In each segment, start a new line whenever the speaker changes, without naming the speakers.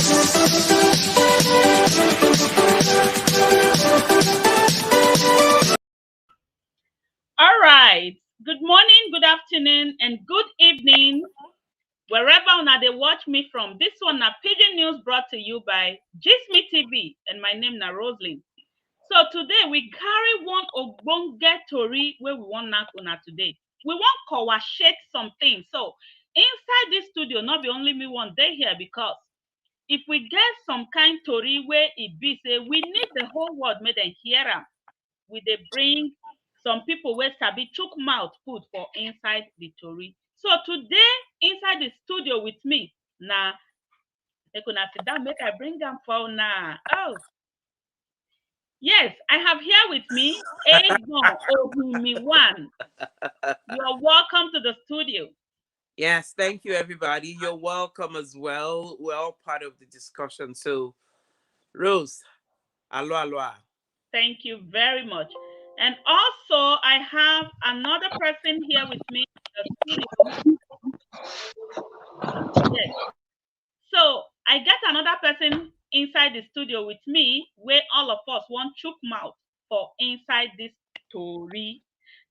All right. Good morning, good afternoon, and good evening, wherever una they watch me from. This one na Pigeon News brought to you by Gisme TV, and my name na Roslyn. So today we carry one ogbonge tori where we want knack una today. We want coashate something. So inside this studio, not be only me one day here, because if we get some kind tori where it be say we need the whole world make them hear am, we dey bring some people wey sabi chook mouth put for inside the tori. So today inside the studio with me na make una sit down, make I bring am for una. Oh yes, I have here with me Egon Ogunmiwan. You're welcome to the studio.
Yes, thank you, everybody. You're welcome as well. We're all part of the discussion. So, Rose, aloha, aloha.
Thank you very much. And also, I have another person here with me in the studio. Yes. So I get another person inside the studio with me, where all of us want chook mouth for inside this tori.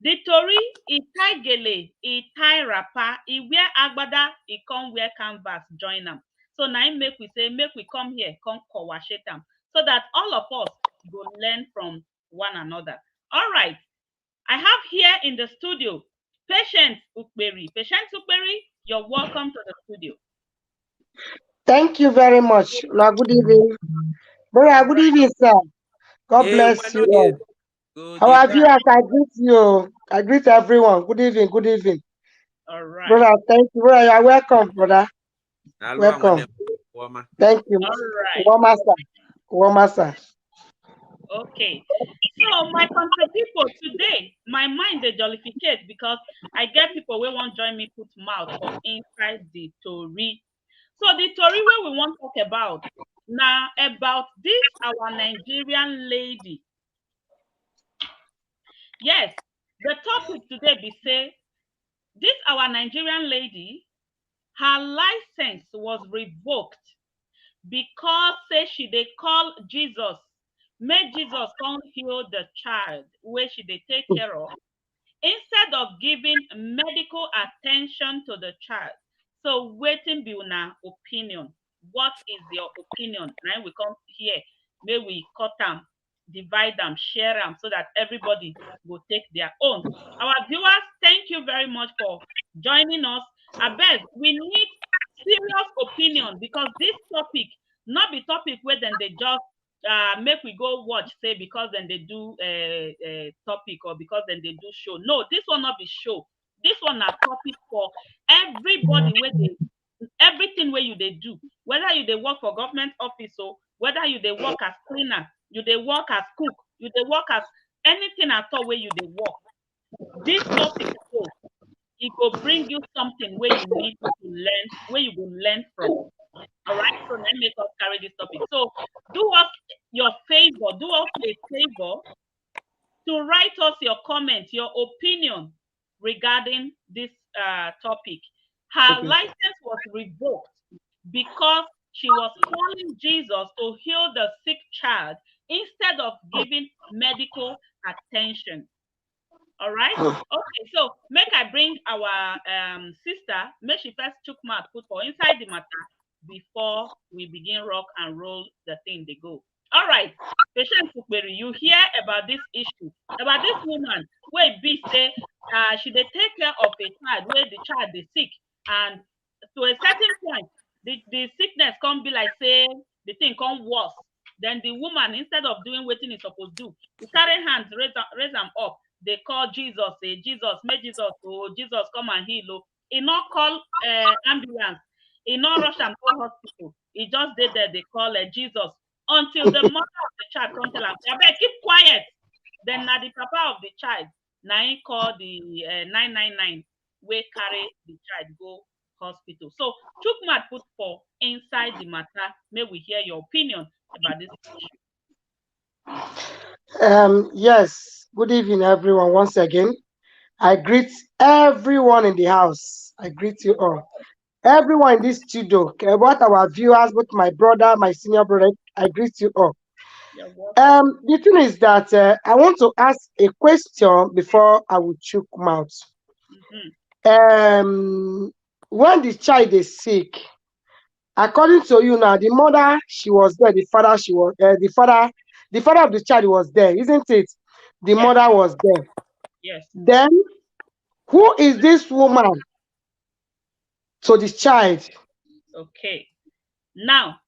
The tori, e tie gele, e tie wrapper, e wear agbada, e come wear canvas, join them. So now make we say, make we come here, come coashate them, so that all of us go learn from one another. All right. I have here in the studio Patience Ukperi. Patience Ukperi, you're welcome to the studio.
Thank you very much. Now, good evening. Brother, good evening, sir. God bless you all. How have you? As I greet you, I greet everyone. Good evening. Good evening.
All right.
Brother, thank you. Brother, you're welcome, brother. Welcome. Thank you.
All right.
Woma, sir.
Okay. So my country people today, my mind they jollificate because I get people who won't join me put mouth for inside the tori. So the tori where we want to talk about now about this our Nigerian lady. Yes, the topic today be say this our Nigerian lady, her license was revoked because say she they call Jesus, make Jesus come heal the child where she they take care of, instead of giving medical attention to the child. So waiting be una opinion. What is your opinion? Now we come here, may we cut them, divide them, share them, so that everybody will take their own. Our viewers, thank you very much for joining us. I beg, we need serious opinion, because this topic not be topic where then they just make we go watch, say because then they do a topic, or because then they do show. No, this one not be show. This one a topic for everybody where they everything where you they do, whether you they work for government office, or whether you they work as cleaner, you they work as cook, you they work as anything at all where you they work. This topic so it will bring you something where you need to learn, where you will learn from. All right, so let me us carry this topic. So do us your favor, do us a favor to write us your comment, your opinion regarding this topic. Her license was revoked because she was calling Jesus to heal the sick child instead of giving medical attention. All right. Okay. So make I bring our sister. Make she first chook mouth put for inside the matter before we begin rock and roll the thing. They go. All right. Patient Ukperi, you hear about this issue about this woman where be say she they take care of a child where the child is sick, and to a certain point the sickness can't be like say the thing come worse. Then the woman, instead of doing what it's supposed to do, the carry hands raise them up. They call Jesus, say Jesus, make Jesus, oh Jesus, come and heal. Oh, he not call ambulance, he not rush and call hospital. He just did there. They call Jesus until the mother of the child come tell him, I beg, keep quiet. Then now the papa of the child, now he call the 999, we carry the child go hospital. So Chukmat put for inside the matter. May we hear your opinion about this issue.
Yes. Good evening, everyone. Once again, I greet everyone in the house. I greet you all. everyone in this studio, what our viewers, both my brother, my senior brother, I greet you all. The thing is that I want to ask a question before I will choke mouth. When the child is sick, according to you now, the mother, she was there, the father, she was the father of the child was there, isn't it? The mother was there.
Yes.
Then who is this woman to the child?
Okay. Now,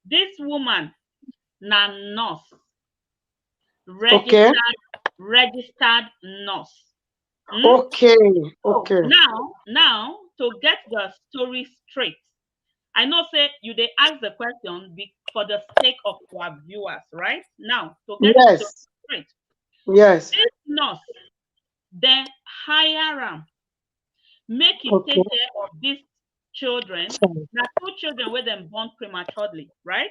this woman, na nurse, registered nurse.
Okay. Okay.
Now, to get the story straight, I know say you they ask the question for the sake of our viewers, right? Now, to get the story straight.
Yes.
This nurse, then hire him, make him take care of these children. Now, 2 children were then born prematurely, right?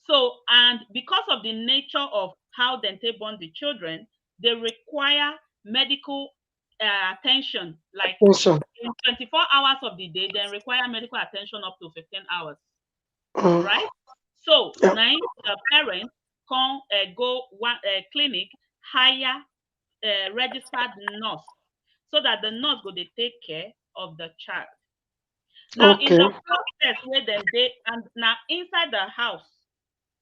So, and because of the nature of how they born the children, they require medical attention, like in 24 hours of the day, they require medical attention up to 15 hours, right? So, now the parents can go one clinic, hire a registered nurse, so that the nurse go they take care of the child. Now, in the process where they and now inside the house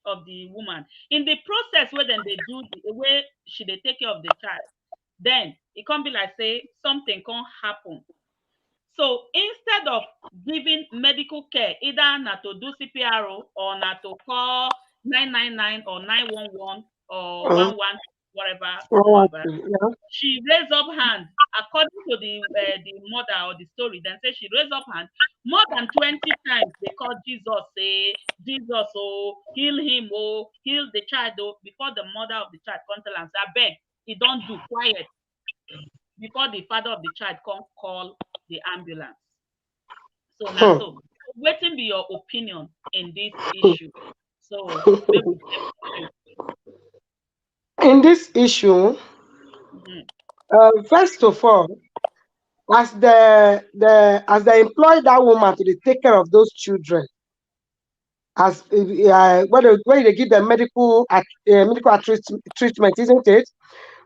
of the woman, in the process where then they do the way she they take care of the child, then it can't be like say something can't happen. So instead of giving medical care, either not to do CPRO or not to call 999 or 911 or 11 whatever, she raised up hand. According to the mother or the story, then say she raised up hand more than 20 times. They called Jesus, say Jesus, oh, heal him, oh, heal the child, oh, before the mother of the child come tell and say, I beg, he don't do quiet. Before the father of the child come call the ambulance. So now, so waiting be your opinion in this issue. So
in this issue, first of all, as they employ that woman to take care of those children, as when they give them medical treatment, isn't it?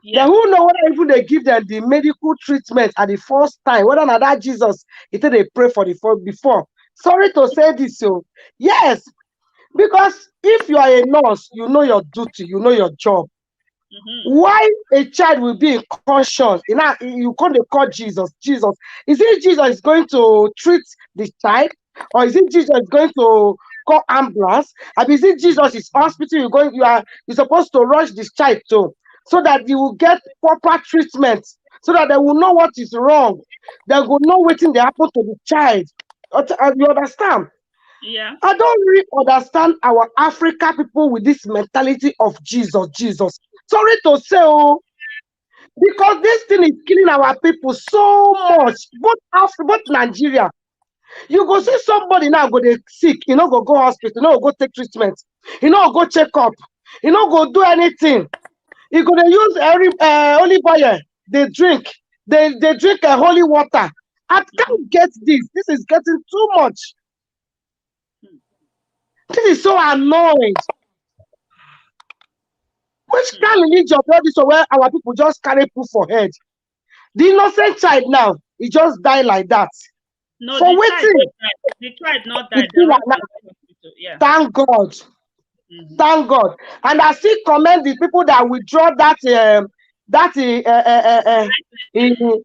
Yeah. Then who know whether even they give them the medical treatment at the first time, whether or not that Jesus, he said they pray for before. Sorry to say this, so yes, because if you are a nurse, you know your duty, you know your job. Why a child will be in conscience? You can't call Jesus. Jesus, is it Jesus is going to treat the child, or is it Jesus is going to call ambulance? And is it Jesus is hospital? You're supposed to rush this child to, so that you will get proper treatment, so that they will know what is wrong. They will know what they happen to the child. You understand?
Yeah.
I don't really understand our Africa people with this mentality of Jesus. Sorry to say, because this thing is killing our people so much. Both Nigeria. You go see somebody now go they sick, you know, go hospital, you know, go take treatment, you know, go check up, you know, go do anything. You go they use olive oil, they drink, they drink holy water. I can't get this. This is getting too much. This is so annoying. Which kind of religion all this where our people just carry poo for head? The innocent child now, he just died like that.
No, the child not died.
Yeah. Thank God. Thank God. And I still commend the people that withdraw in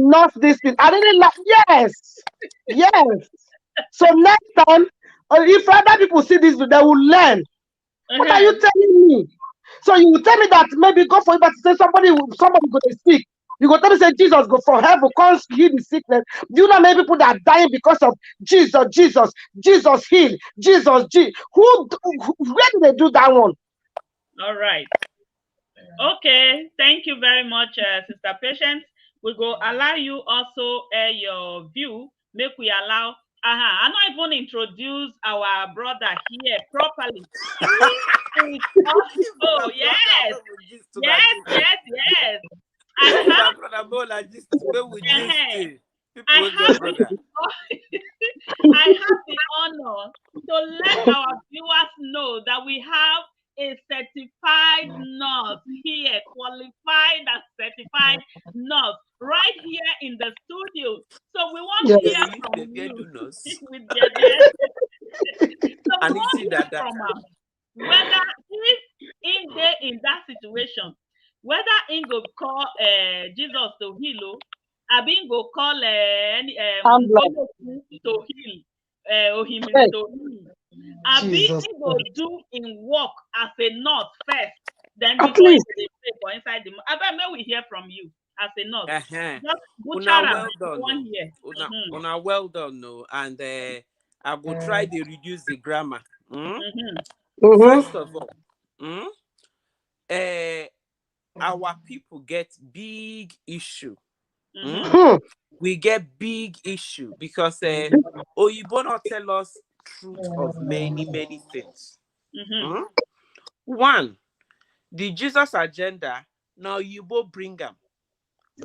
not this thing. I didn't like. Yes. So next time, if other people see this, they will learn. What are you telling me? So you will tell me that maybe go for it, but say somebody go to sick. You go tell me say Jesus go for heaven, can't heal the sickness. Do you know many people that are dying because of Jesus heal, Jesus. Where do they do that one?
All right. Okay. Thank you very much, Sister Patience. We go allow you also your view. Make we allow. I'm not even introduce our brother here properly. Oh yes. I have I have the honor to let our viewers know that we have a certified nurse here, qualified as certified nurse, right here in the studio. So we want to hear from you with their So we want to hear from them whether if in that situation, whether in go call Jesus to heal, or in go call to heal, or him to heal. Abi go do in work as a nurse first, then before he pay for inside the. Abeg, may we hear from you as a nurse. Just butcher
well done.
one year.
Well done, no, and I will try to reduce the grammar. First of all, our people get big issue. We get big issue because Oyibo not tell us truth of many things. One, the Jesus agenda. Now Oyibo bring them.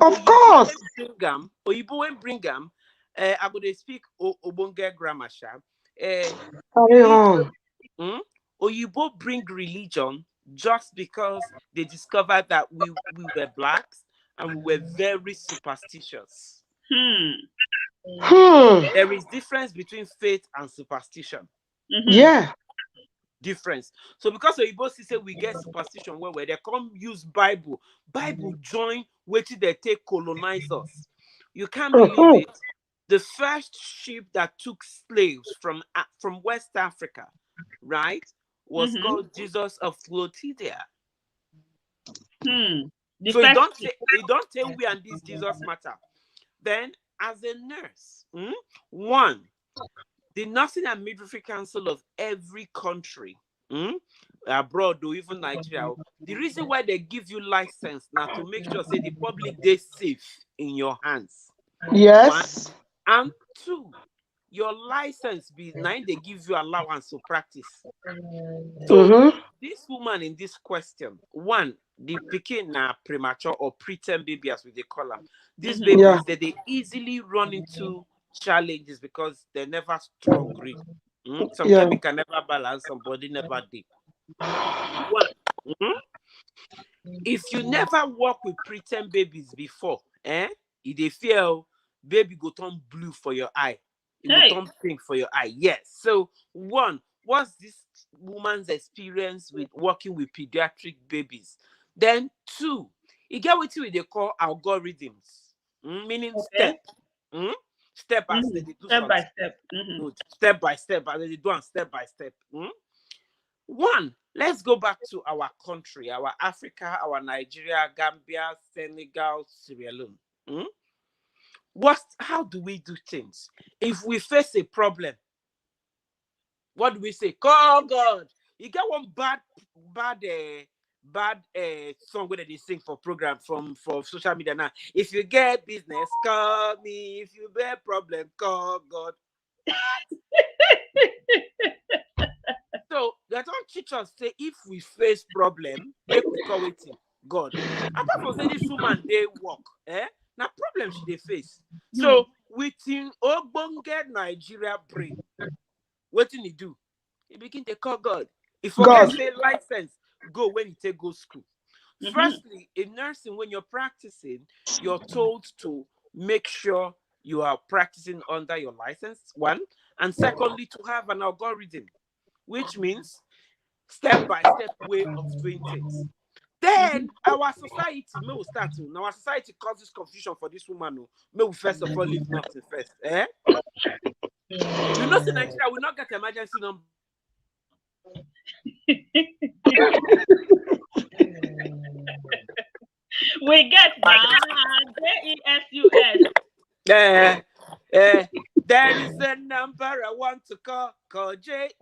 Of course.
Oyibo won't bring them. I go to speak Obonge grammar. Oyibo bring religion just because they discovered that we were blacks and we were very superstitious. There is difference between faith and superstition.
Yeah.
Difference. So because Oyibo say we get superstition where they come use Bible join waiting they take colonize us. You can't believe it. The first ship that took slaves from West Africa, right, was called Jesus of Flotidia. So you don't tell we and this Jesus matter. Then as a nurse, one, the Nursing and Midwifery Council of every country, abroad or even Nigeria, the reason why they give you license now to make sure say the public they safe in your hands.
Yes.
One, and two, your license be nine they give you allowance to practice. So this woman in this question, one, the pikin na premature or preterm baby as we they call them. These babies that they easily run into challenges because they're never strong. Some chemical never balance, some body never deep. One, if you never work with preterm babies before, if they feel baby go turn blue for your eye, it will turn pink for your eye. Yes. So one, what's this woman's experience with working with pediatric babies? Then two, you get what they call algorithms, meaning step by step. Step by step. Step by step, and they do on step by step. One, let's go back to our country, our Africa, our Nigeria, Gambia, Senegal, Sierra Leone. How do we do things? If we face a problem, what do we say? Call God. You get one bad song where they sing for program for social media now. If you get business, call me. If you get problem, call God. So they don't teach us say if we face problem, make we call it God. Apart from say this woman they walk, now problem she they face. So within Ogbonge Nigeria brain, what did he do? He begin to call God. If you get say license, go when you take go school. Firstly, in nursing, when you're practicing, you're told to make sure you are practicing under your license, one, and secondly, to have an algorithm, which means step-by-step way of doing things. Then our society may we start to. Now our society causes confusion for this woman. May we first of all leave nothing first. You know, in Nigeria, we not get emergency number.
We get JESUS.
There is a number I want to call JESUS.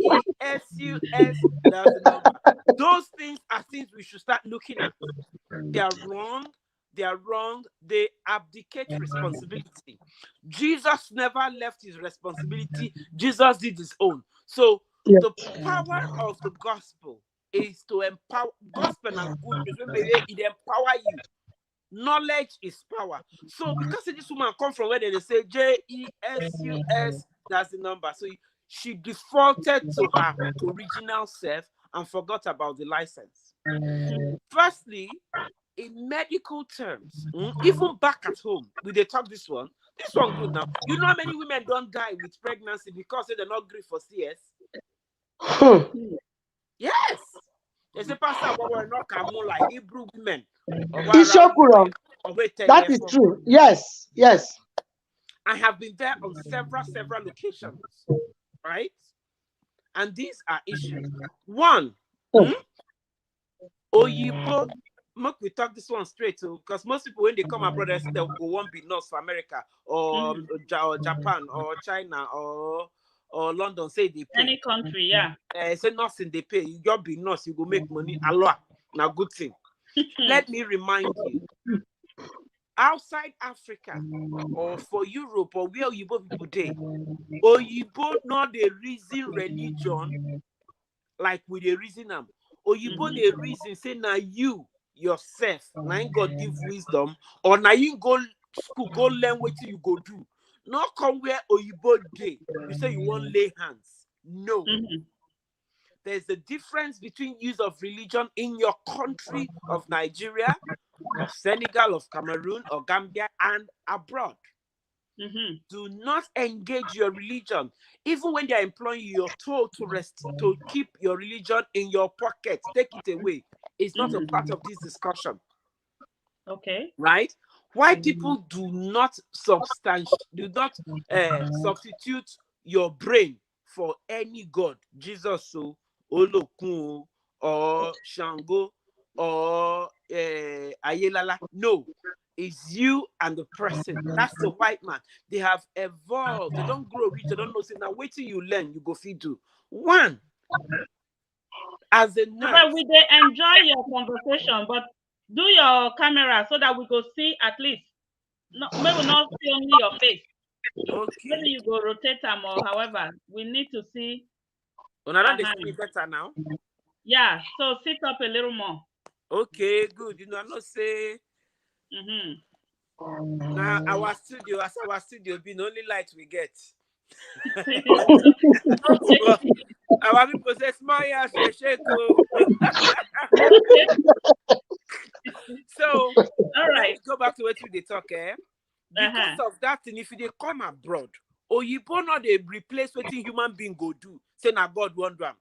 Those things are things we should start looking at. They are wrong. They abdicate responsibility. Jesus never left his responsibility. Jesus did his own. So the power of the gospel is to empower. Gospel and good news, it empower you. knowledge is power. So because this woman come from where they say JESUS, that's the number. So she defaulted to her original self and forgot about the license. Firstly, in medical terms, even back at home, we they talk this one good now. You know how many women don't die with pregnancy because they're not great for CS? Yes. They say, Pastor, we're not like Hebrew women.
That is true. Yes, yes.
I have been there on several locations, right? And these are issues. One, Oyibo, we talk this one straight to, because most people when they come abroad, they say they'll go one be nurse for America or Japan or China or London. Say they pay.
Any country, yeah.
Say nursing they pay. You just be nurse, you go make money. Allah, now good thing. Let me remind you. Outside Africa or for Europe or where Oyibo people dey, Oyibo not the reason religion like we the reason them. Oyibo the reason say now you yourself, now God give wisdom, or now you go school, go learn what you go do. Not come where Oyibo dey. You say you won't lay hands. No. There's a difference between use of religion in your country of Nigeria, of Senegal, of Cameroon, or Gambia, and abroad. Do not engage your religion. Even when they're employing you, you're told to keep your religion in your pocket. Take it away. It's not a part of this discussion.
Okay.
Right? Why people do not substitute your brain for any god, Jesus, so Olokun, or Shango, or Ayelala. No, it's you and the person. That's the white man. They have evolved. They don't grow rich. They don't know. So now wait till you learn, you go feed do. One, as a nurse.
But we they enjoy your conversation, but do your camera so that we go see at least. No, maybe not see only your face.
Okay.
Maybe you go rotate them or however. We need to see.
Oh, now they see me better now.
Yeah, so sit up a little more.
Okay, good. You know, I not say. Now our studio being the only light we get. Our people say small shake. So, all right, go back to what they talk. Because of that thing, if they come abroad, Oyibo not they replace what human being go do. Say now God won't do.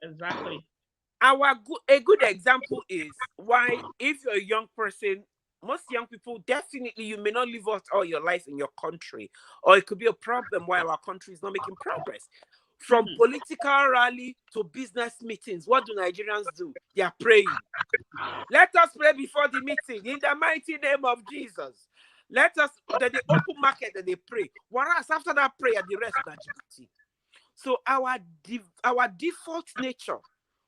Exactly.
A good example is why, if you're a young person, most young people, definitely you may not live out all your life in your country, or it could be a problem why our country is not making progress. From political rally to business meetings, what do Nigerians do? They are praying. Let us pray before the meeting in the mighty name of Jesus. Let us, that they open market and they pray. Whereas after that prayer, the rest are GPT. So our default nature,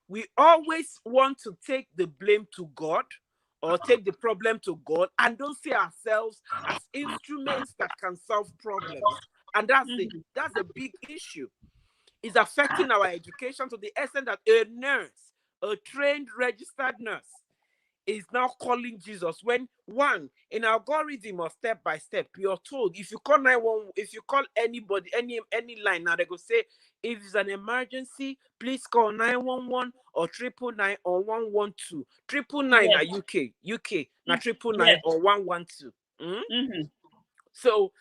we always want to take the blame to God or take the problem to God and don't see ourselves as instruments that can solve problems. And that's a big issue. It's affecting our education to the extent that a nurse, a trained registered nurse, is now calling Jesus when in algorithm or step by step, you're told if you call 911, if you call anybody, any line now, they go say if it's an emergency, please call 911 or 999 or 112. 999 na UK na 999 or 112. So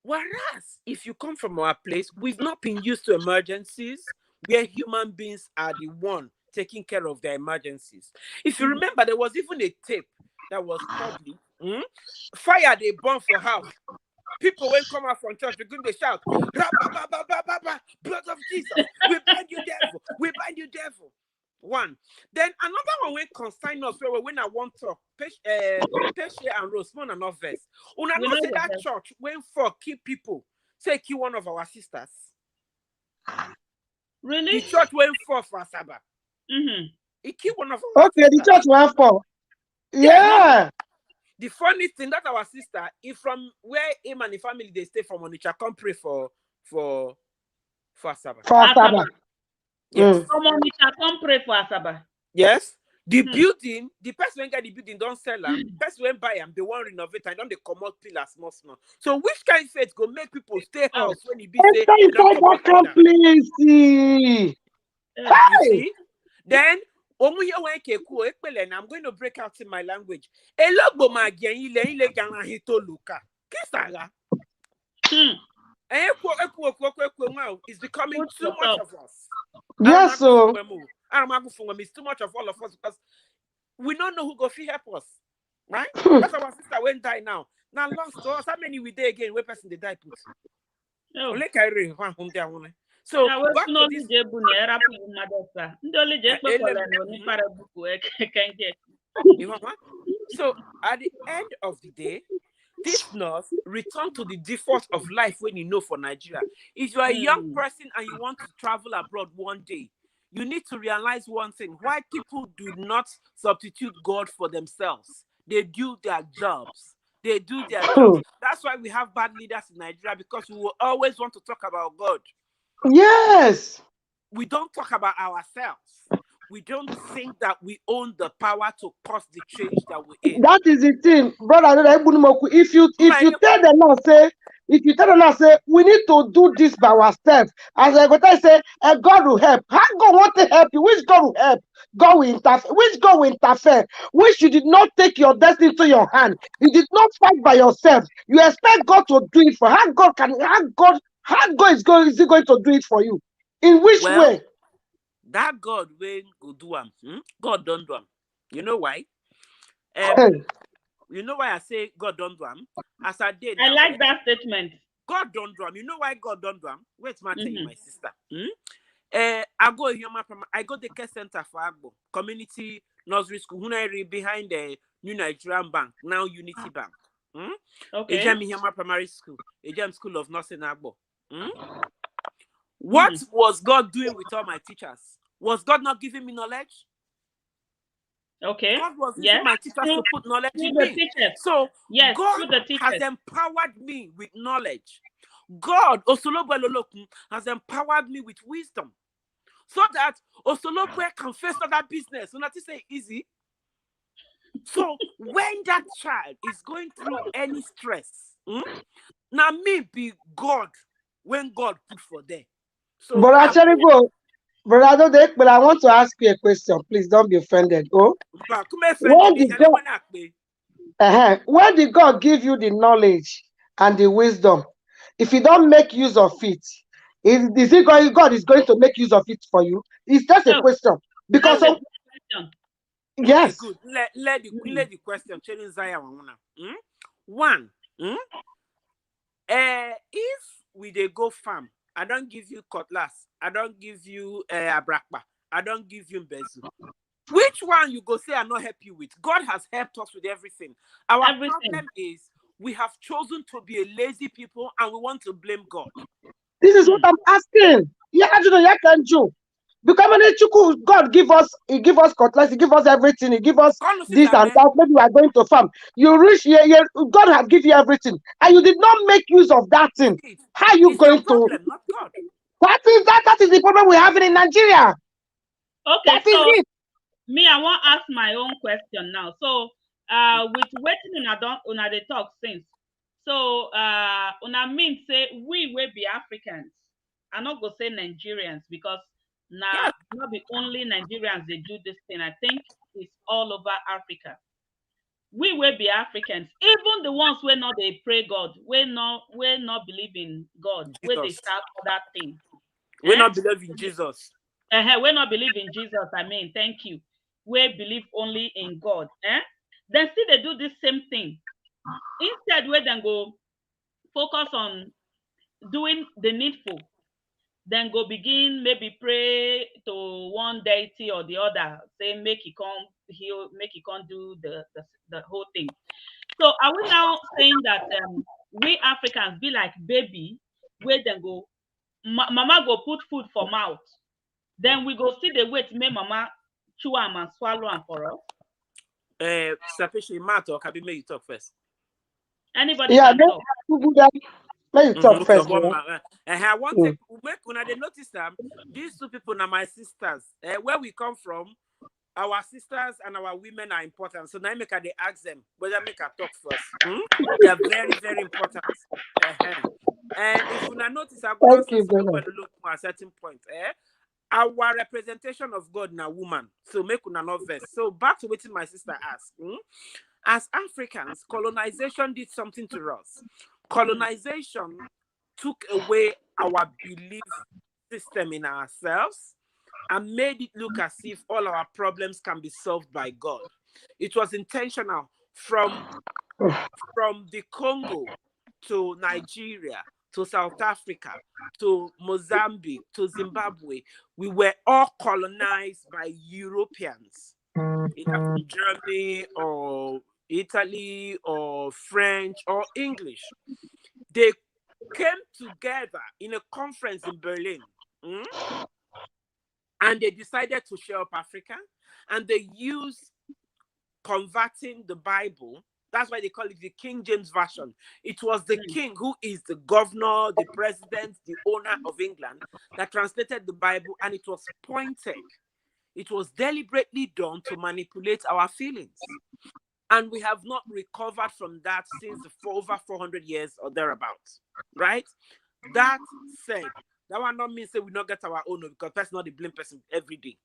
whereas if you come from our place, we've not been used to emergencies where human beings are the one taking care of their emergencies. If you remember, there was even a tape that was public. Fire they burn for house. People when come out from church, begin to shout, blood of Jesus, we bind you devil, we bind you devil. One. Then another one when consign us when I want to Peshe and Rosemont and not verse. Una not see that church when for keep people, say kill one of our sisters.
Really?
The church went for Asaba. He killed one of our
sisters. The church went for. Yeah.
The funny thing that our sister, if from where him and the family they stay from Onitsha, come pray for Asaba.
For Asaba.
Yes.
From Onitsha, come pray for Asaba.
Yes. The building, the person when get the building don't sell them. Person when buy them, they want renovate and don't they come out pillars small. So which kind of faith go make people stay house when it be say they don't come out pillars?
You
see? Then I'm going to break out in my language. It's becoming too much of us.
Yes, so
it's too much of all of us because we don't know who go free help us. Right? That's our sister went die now. Now lost to us. How many we day again? Where person they die put? So back to this. So at the end of the day, this nurse return to the default of life when you know for Nigeria. If you are a young person and you want to travel abroad one day, you need to realize one thing: why people do not substitute God for themselves. They do their jobs. They do their jobs. That's why we have bad leaders in Nigeria, because we will always want to talk about God.
Yes.
We don't talk about ourselves. We don't think that we own the power to cause the change that we're in.
That is the thing, brother. If you tell them now, say, we need to do this by ourselves. As I go to say, God will help. How God want to help you? Which God will help? God will interfere. Which God will interfere? Which you did not take your destiny to your hand. You did not fight by yourself. You expect God to do it for. How is he going to do it for you? In which way?
That God will go do him. God don't do him. You know why? You know why I say God don't do him? As I did.
I like that statement.
God don't do him. You know why God don't do him? Wait, man, tell you, my sister. I go the care center for Agbo community nursery school. Behind the New Nigerian Bank, now Unity Bank.
Okay.
Ejemi Primary School. Ejemi School of Nursing Agbo. What was God doing with all my teachers? Was God not giving me knowledge?
Okay.
God was using my teachers to put knowledge in me. So
yes,
God has empowered me with knowledge. God, Osolobwe Lolokun, has empowered me with wisdom. So that Osolobwe can face other business. So not to say easy. So when that child is going through any stress, now me be God when God put for them. So
but actually but I want to ask you a question. Please don't be offended. When did God give you the knowledge and the wisdom? If you don't make use of it, is it God is going to make use of it for you? It's just a question. Because yes.
Okay, good. Let the question change. One. If we they go farm, I don't give you cutlass. I don't give you abrakpa. I don't give you mbezu. Which one you go say I not help you with? God has helped us with everything. Our problem is we have chosen to be a lazy people and we want to blame God.
This is what I'm asking. Because God give us, He give us cutlass, He give us everything, He give us this and that. Maybe we are going to farm. You reach here, God has given you everything, and you did not make use of that thing. How are you going to?
Not God.
That is the problem we're having in Nigeria.
Okay, so me, I want to ask my own question now. So, with waiting on the talk since. So, una mean say we will be Africans. I not go say Nigerians because now not the only Nigerians they do this thing. I think it's all over Africa. We will be Africans, even the ones where not they pray God, we not believe in God, where they start for that thing.
We not believe in Jesus.
We not believe in Jesus. I mean, thank you. We believe only in God. Then still they do this same thing. Instead, we then go focus on doing the needful. Then go begin maybe pray to one deity or the other. Say make it come heal, make it come do the whole thing. So are we now saying that we Africans be like baby, where then go mama go put food for mouth, then we go see the wait make mama chew and swallow and for us?
Sufficient matter, or can we make you talk first?
Anybody can talk.
Let you talk first.
I want to make when I notice them. These two people are my sisters. Where we come from, our sisters and our women are important. So now make they ask them whether make a talk first. They are very, very important. And if you not notice, I go
Thank you,
look
brother.
at a certain point. Our representation of God na woman. So make una not verse. So back to what my sister asked. As Africans, colonization did something to us. Colonization took away our belief system in ourselves and made it look as if all our problems can be solved by God. It was intentional from the Congo to Nigeria, to South Africa, to Mozambique, to Zimbabwe. We were all colonized by Europeans, either from Germany or Italy or French or English. They came together in a conference in Berlin, and they decided to share up Africa, and they used converting the Bible. That's why they call it the King James Version. It was the king who is the governor, the president, the owner of England that translated the Bible, and it was pointed. It was deliberately done to manipulate our feelings. And we have not recovered from that since over 400 years or thereabouts, right? That said, that will not mean say we not get our own, because that's not the blame person every day.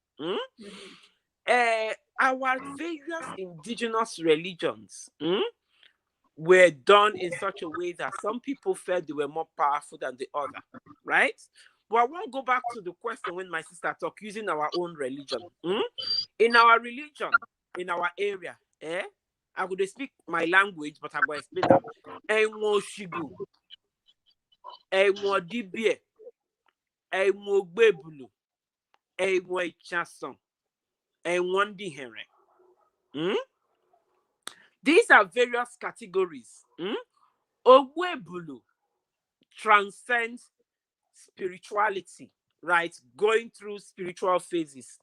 Our various indigenous religions were done in such a way that some people felt they were more powerful than the other, right? But I want to go back to the question when my sister talked using our own religion. In our religion, in our area, I would speak my language, but I will explain them. Enwo shigu, enwo dibie, enwo gbebulu, enwo ichason, enwo ndihere. These are various categories. Ogwebulu transcends spirituality, right? Going through spiritual phases.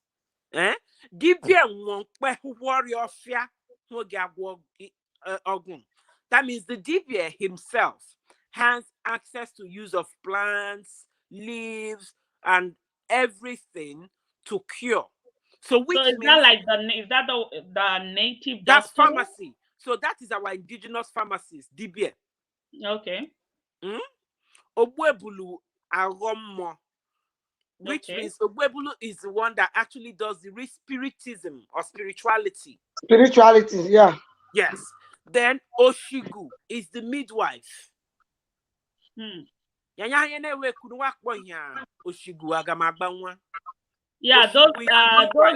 Dibie nwokwe warrior fia. That means the Dibia himself has access to use of plants, leaves, and everything to cure. So which
is
means
that like the native
that's
doctor?
pharmacy. So that is our indigenous pharmacies, Dibia.
Okay.
Obwebulu aromo. Which means Ogwebulu is the one that actually does the spiritism or spirituality.
Spirituality, yeah.
Yes. Then Oshigu is the midwife.
Yeah,
Oshigu
those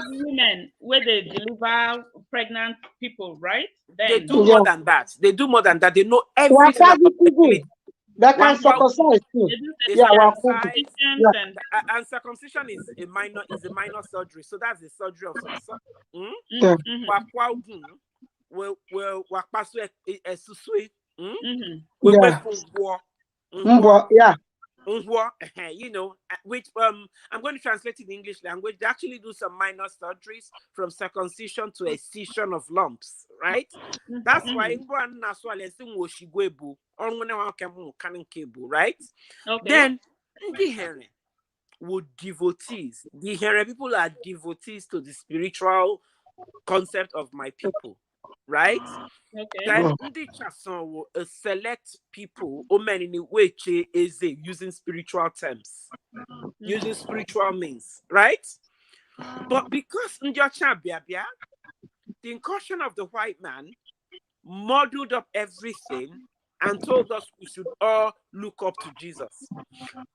women where they deliver pregnant people, right? Then
they do more than that. They do more than that. They know everything about fertility.
That can circumcise too.
And circumcision is a minor surgery. So that's the surgery of some. You know, which I'm going to translate in the English language. They actually do some minor surgeries from circumcision to excision of lumps, right? That's why right? Then would devotees. The Here people are devotees to the spiritual concept of my people, right? Then will select people using spiritual terms, using spiritual means, right? But because the incursion of the white man modeled up everything and told us we should all look up to Jesus.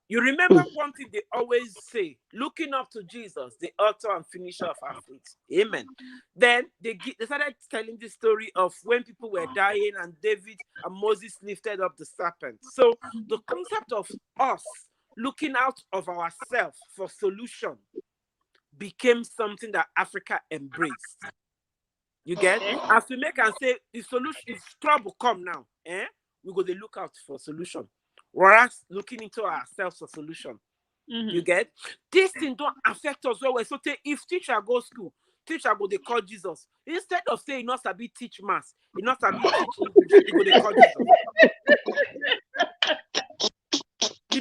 You remember one thing they always say, looking up to Jesus, the author and finisher of our faith. Amen. Then they started telling the story of when people were dying and David and Moses lifted up the serpent. So the concept of us looking out of ourselves for solution became something that Africa embraced. You get? As we make and say, the solution is trouble come now. We go to look out for solution. Whereas looking into ourselves for solution. You get? This thing don't affect us well. So if teacher go school, teacher go they call Jesus. Instead of saying not to be teach maths, he not to be teach English, he go they call Jesus. You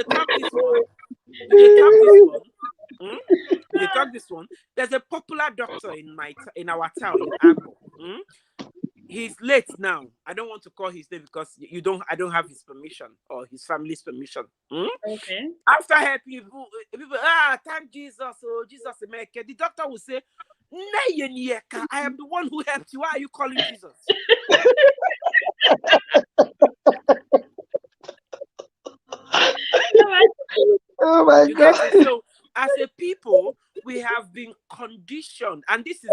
talk this one. You talk this one. There's a popular doctor in our town in Agbo. He's late now. I don't want to call his name because I don't have his permission or his family's permission.
Okay.
After helping people, thank Jesus. Oh, Jesus, the doctor will say, I am the one who helped you. Why are you calling Jesus?
Oh my God.
So, as a people, we have been conditioned, and this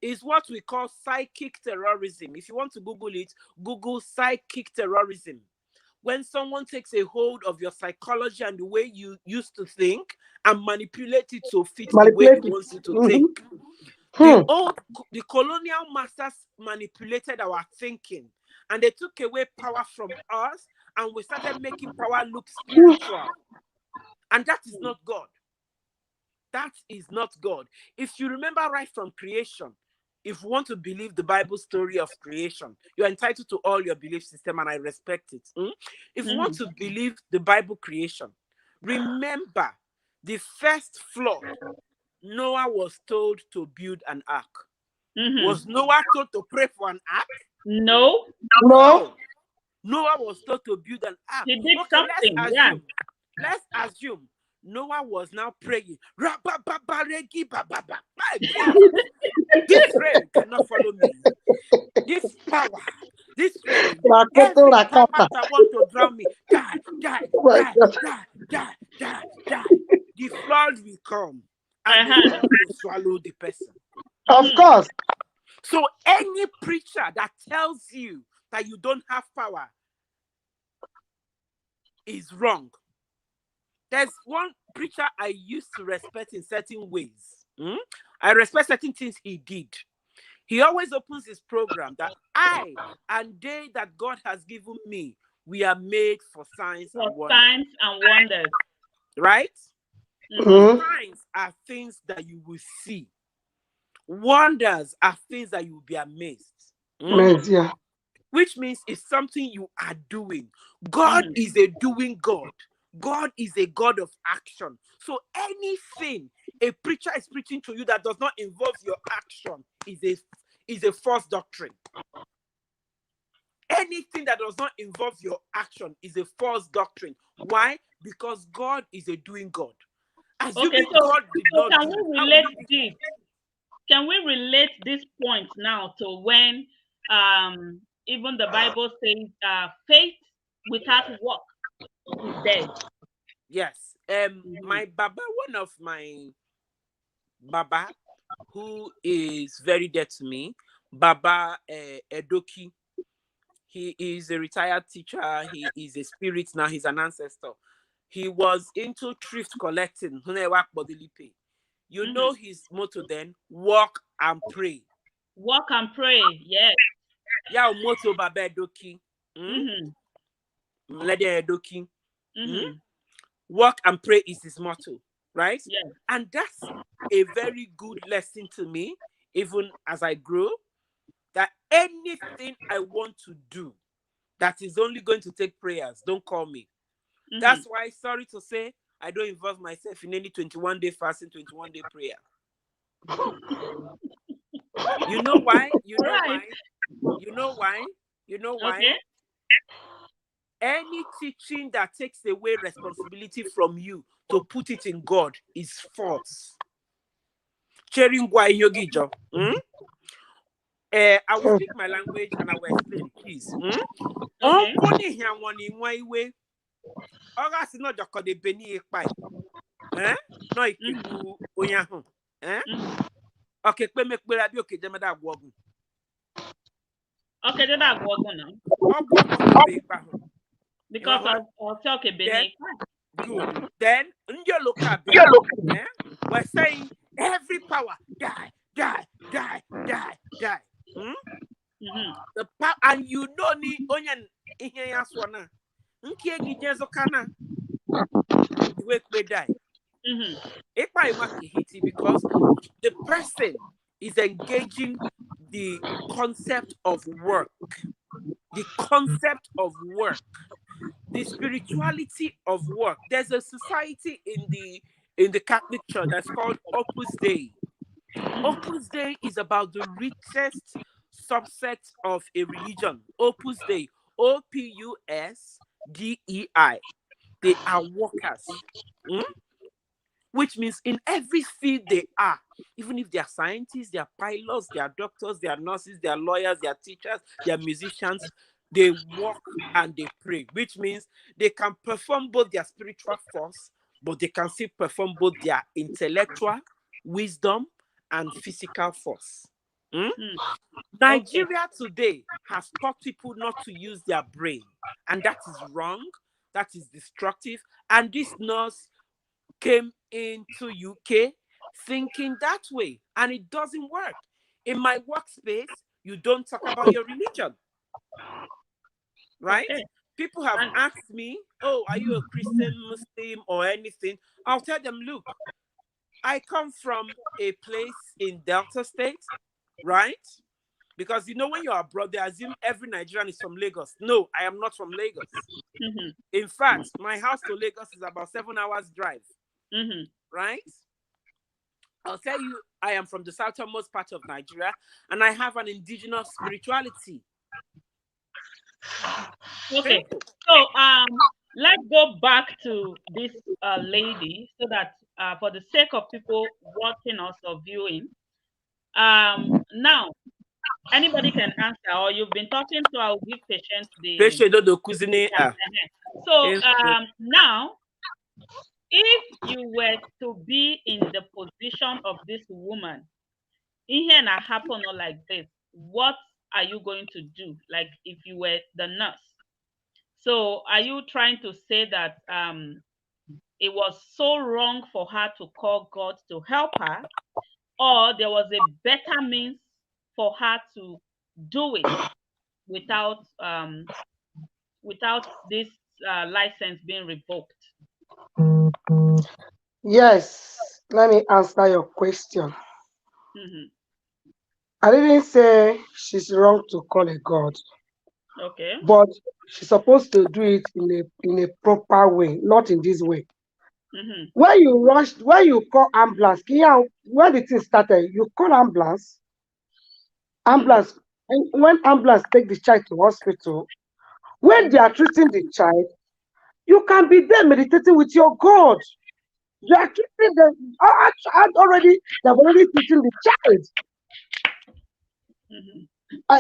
is what we call psychic terrorism. If you want to Google it, Google psychic terrorism. When someone takes a hold of your psychology and the way you used to think and manipulate it to fit the way he wants you to think. The colonial masters manipulated our thinking, and they took away power from us, and we started making power look spiritual. And that is not God. That is not God. If you remember right from creation, if you want to believe the Bible story of creation, you're entitled to all your belief system, and I respect it. If you want to believe the Bible creation, remember the first flood, Noah was told to build an ark. Was Noah told to pray for an ark?
No.
Noah was told to build an ark.
He did something.
Let's assume Noah was now praying. This rain cannot follow me. This power, this rain, every power that want to drown me, die. The flood will come and will swallow the person.
Of course.
So any preacher that tells you that you don't have power is wrong. There's one preacher I used to respect in certain ways. I respect certain things he did. He always opens his program that I and they that God has given me, we are made for signs and wonders. Right? Signs are things that you will see. Wonders are things that you will be amazed. Which means it's something you are doing. God is a doing God. God is a God of action. So anything a preacher is preaching to you that does not involve your action is a false doctrine. Anything that does not involve your action is a false doctrine. Why? Because God is a doing God.
Okay, so can we relate this point now to when even the Bible says faith without work is dead?
Yes. My Baba, one of my Baba, who is very dear to me, Baba Edoki. He is a retired teacher. He is a spirit now. He's an ancestor. He was into thrift collecting. You know his motto then? Walk and pray.
Walk and pray, yes.
Yeah, motto Baba Edoki. Lady Edoki. Walk and pray is his motto, right?
Yes.
And that's a very good lesson to me, even as I grow, that anything I want to do that is only going to take prayers, don't call me. That's why, sorry to say, I don't involve myself in any 21-day fasting, 21-day prayer. You know why? You know why?
Okay.
Any teaching that takes away responsibility from you to put it in God is false. I will speak my language and I will explain, please.
Okay, that's now. Because I'll talk a bit.
Good. Then we're saying every power die. The power, and you don't need onion in here swana. We die. Because the person is engaging the concept of work. The concept of work. The spirituality of work. There's a society in in the Catholic Church that's called Opus Dei. Opus Dei is about the richest subset of a religion. Opus Dei, OPUSDEI. They are workers. Which means in every field they are, even if they are scientists, they are pilots, they are doctors, they are nurses, they are lawyers, they are teachers, they are musicians, they work and they pray, which means they can perform both their spiritual force, but they can still perform both their intellectual wisdom and physical force. Nigeria today has taught people not to use their brain, and that is wrong, that is destructive, and this nurse came into UK thinking that way, and it doesn't work. In my workspace, you don't talk about your religion, right? Okay. People have asked me, oh, are you a Christian, Muslim, or anything? I'll tell them, look, I come from a place in Delta State, right? Because you know, when you're abroad, they assume every Nigerian is from Lagos. No, I am not from Lagos. In fact, my house to Lagos is about 7 hours drive. Right? I'll tell you, I am from the southernmost part of Nigeria, and I have an indigenous spirituality.
Okay, so let's go back to this lady, so that for the sake of people watching us or viewing, now anybody can answer, or you've been talking, so I'll give Patient the. So now, if you were to be in the position of this woman, in happen like this, what are you going to do? Like if you were the nurse. So are you trying to say that it was so wrong for her to call God to help her, or there was a better means for her to do it without this license being revoked?
Yes, let me answer your question. I didn't say she's wrong to call a God.
Okay.
But she's supposed to do it in a proper way, not in this way. When you call ambulance, when the thing started, you call ambulance. And when ambulance take the child to hospital, when they are treating the child, you can be there meditating with your God. They are treating them already. They're already treating the child.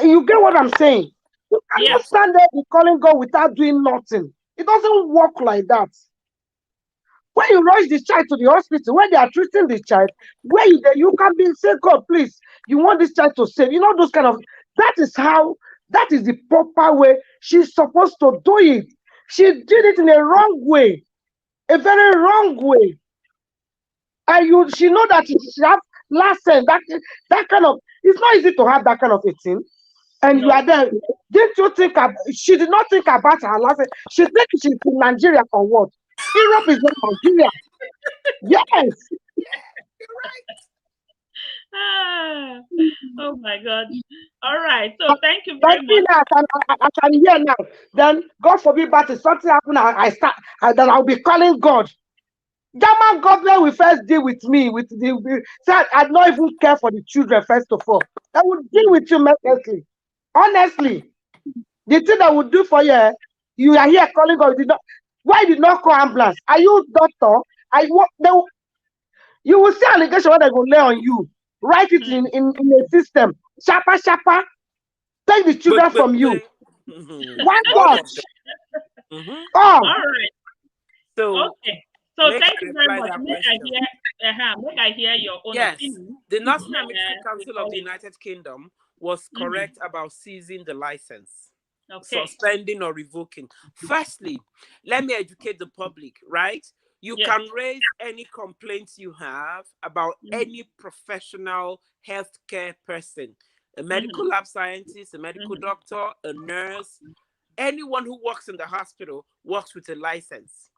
You get what I'm saying? You cannot stand there and calling God without doing nothing. It doesn't work like that. When you rush the child to the hospital, when they are treating the child, where you can be say, God, please, you want this child to save. You know, those kind of, that is the proper way she's supposed to do it. She did it in a wrong way, a very wrong way. And she know that she have license, that kind of, it's not easy to have that kind of a thing. And you are there. Didn't you think she did not think about her license? She thinks she's in Nigeria for what? Europe is not Nigeria. Yes.
You're right. Oh my God. All right. So thank you very much.
I can hear now. Then God forbid, but if something happen, then I'll be calling God. German government will first deal with me with say I don't even care for the children first of all. They will deal with you mercilessly. Honestly, the thing that would do for you, you are here calling God. Why did not call ambulance? Are you doctor? You will see allegation what they will lay on you. Write it in a system. Shapa. Take the children from you. One God.
All right. Okay. So thank you very much. May I hear your own opinion?
The National Medical Council of the United Kingdom was correct about seizing the license, suspending or revoking. Firstly, let me educate the public, right? You can raise any complaints you have about any professional healthcare person, a medical lab scientist, a medical doctor, a nurse, anyone who works in the hospital works with a license.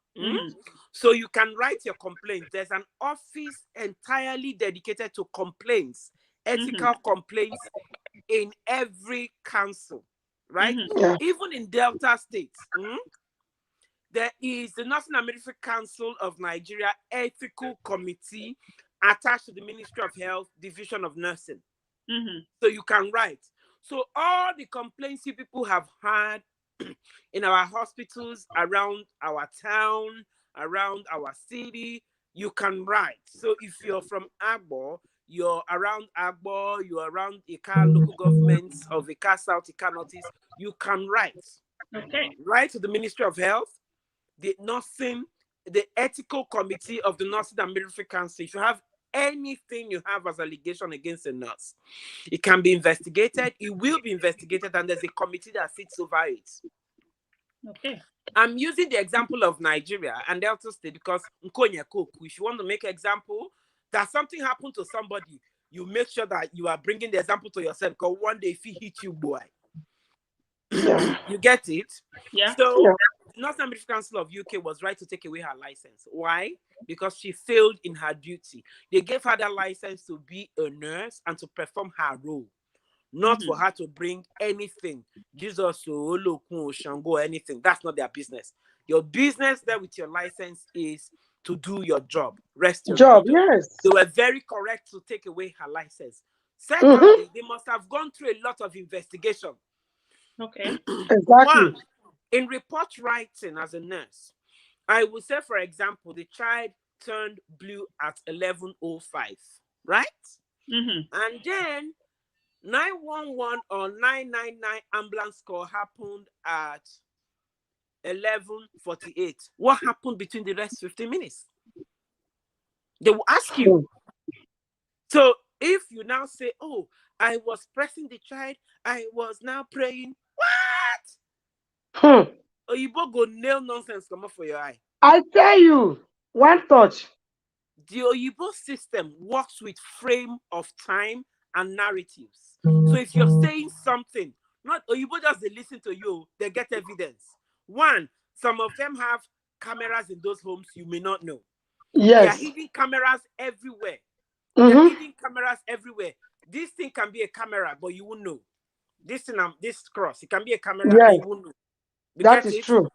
So you can write your complaint. There's an office entirely dedicated to complaints, ethical complaints in every council, right? Even in Delta State, There is the Nursing and Midwifery Council of Nigeria Ethical Committee attached to the Ministry of Health, Division of Nursing. So you can write. So all the complaints you people have had in our hospitals, around our town, around our city, you can write. So if you're from Agbo, you're around Agbo, you're around Ika local governments of Ika South, Ika Northeast, you can write.
Okay.
Write to the Ministry of Health, the Nursing, the Ethical Committee of the Nursing and Midwifery Council. If you have anything you have as allegation against a nurse, it can be investigated. It will be investigated, and there's a committee that sits over it.
Okay.
I'm using the example of Nigeria and Delta State because if you want to make an example that something happened to somebody, you make sure that you are bringing the example to yourself, because one day if he hit you, boy.
Yeah.
You get it?
Yeah.
So
Yeah.
the North American Council of UK was right to take away her license. Why? Because she failed in her duty. They gave her that license to be a nurse and to perform her role, not for her to bring anything. Jesus, Shango, anything. That's not their business. Your business there with your license is to do your job. Rest your
Job,
religion.
yes.
They were very correct to take away her license. Secondly, they must have gone through a lot of investigation.
Okay.
Exactly.
One, in report writing as a nurse, I would say, for example, the child turned blue at 11:05, right? And then 911 or 999 ambulance call happened at 11:48. What happened between the rest 15 minutes? They will ask you. So if you now say, oh, I was pressing the child, I was now praying, what? Or you both go nail nonsense come up for your eye.
I tell you, one touch.
The Oyibo system works with frame of time and narratives. So if you're saying something, not Oyibo just they listen to you, they get evidence. One, some of them have cameras in those homes you may not know.
Yes.
They are hidden cameras everywhere. They're hidden cameras everywhere. This thing can be a camera, but you won't know. This thing, this cross, it can be a camera, and you won't know.
That is true.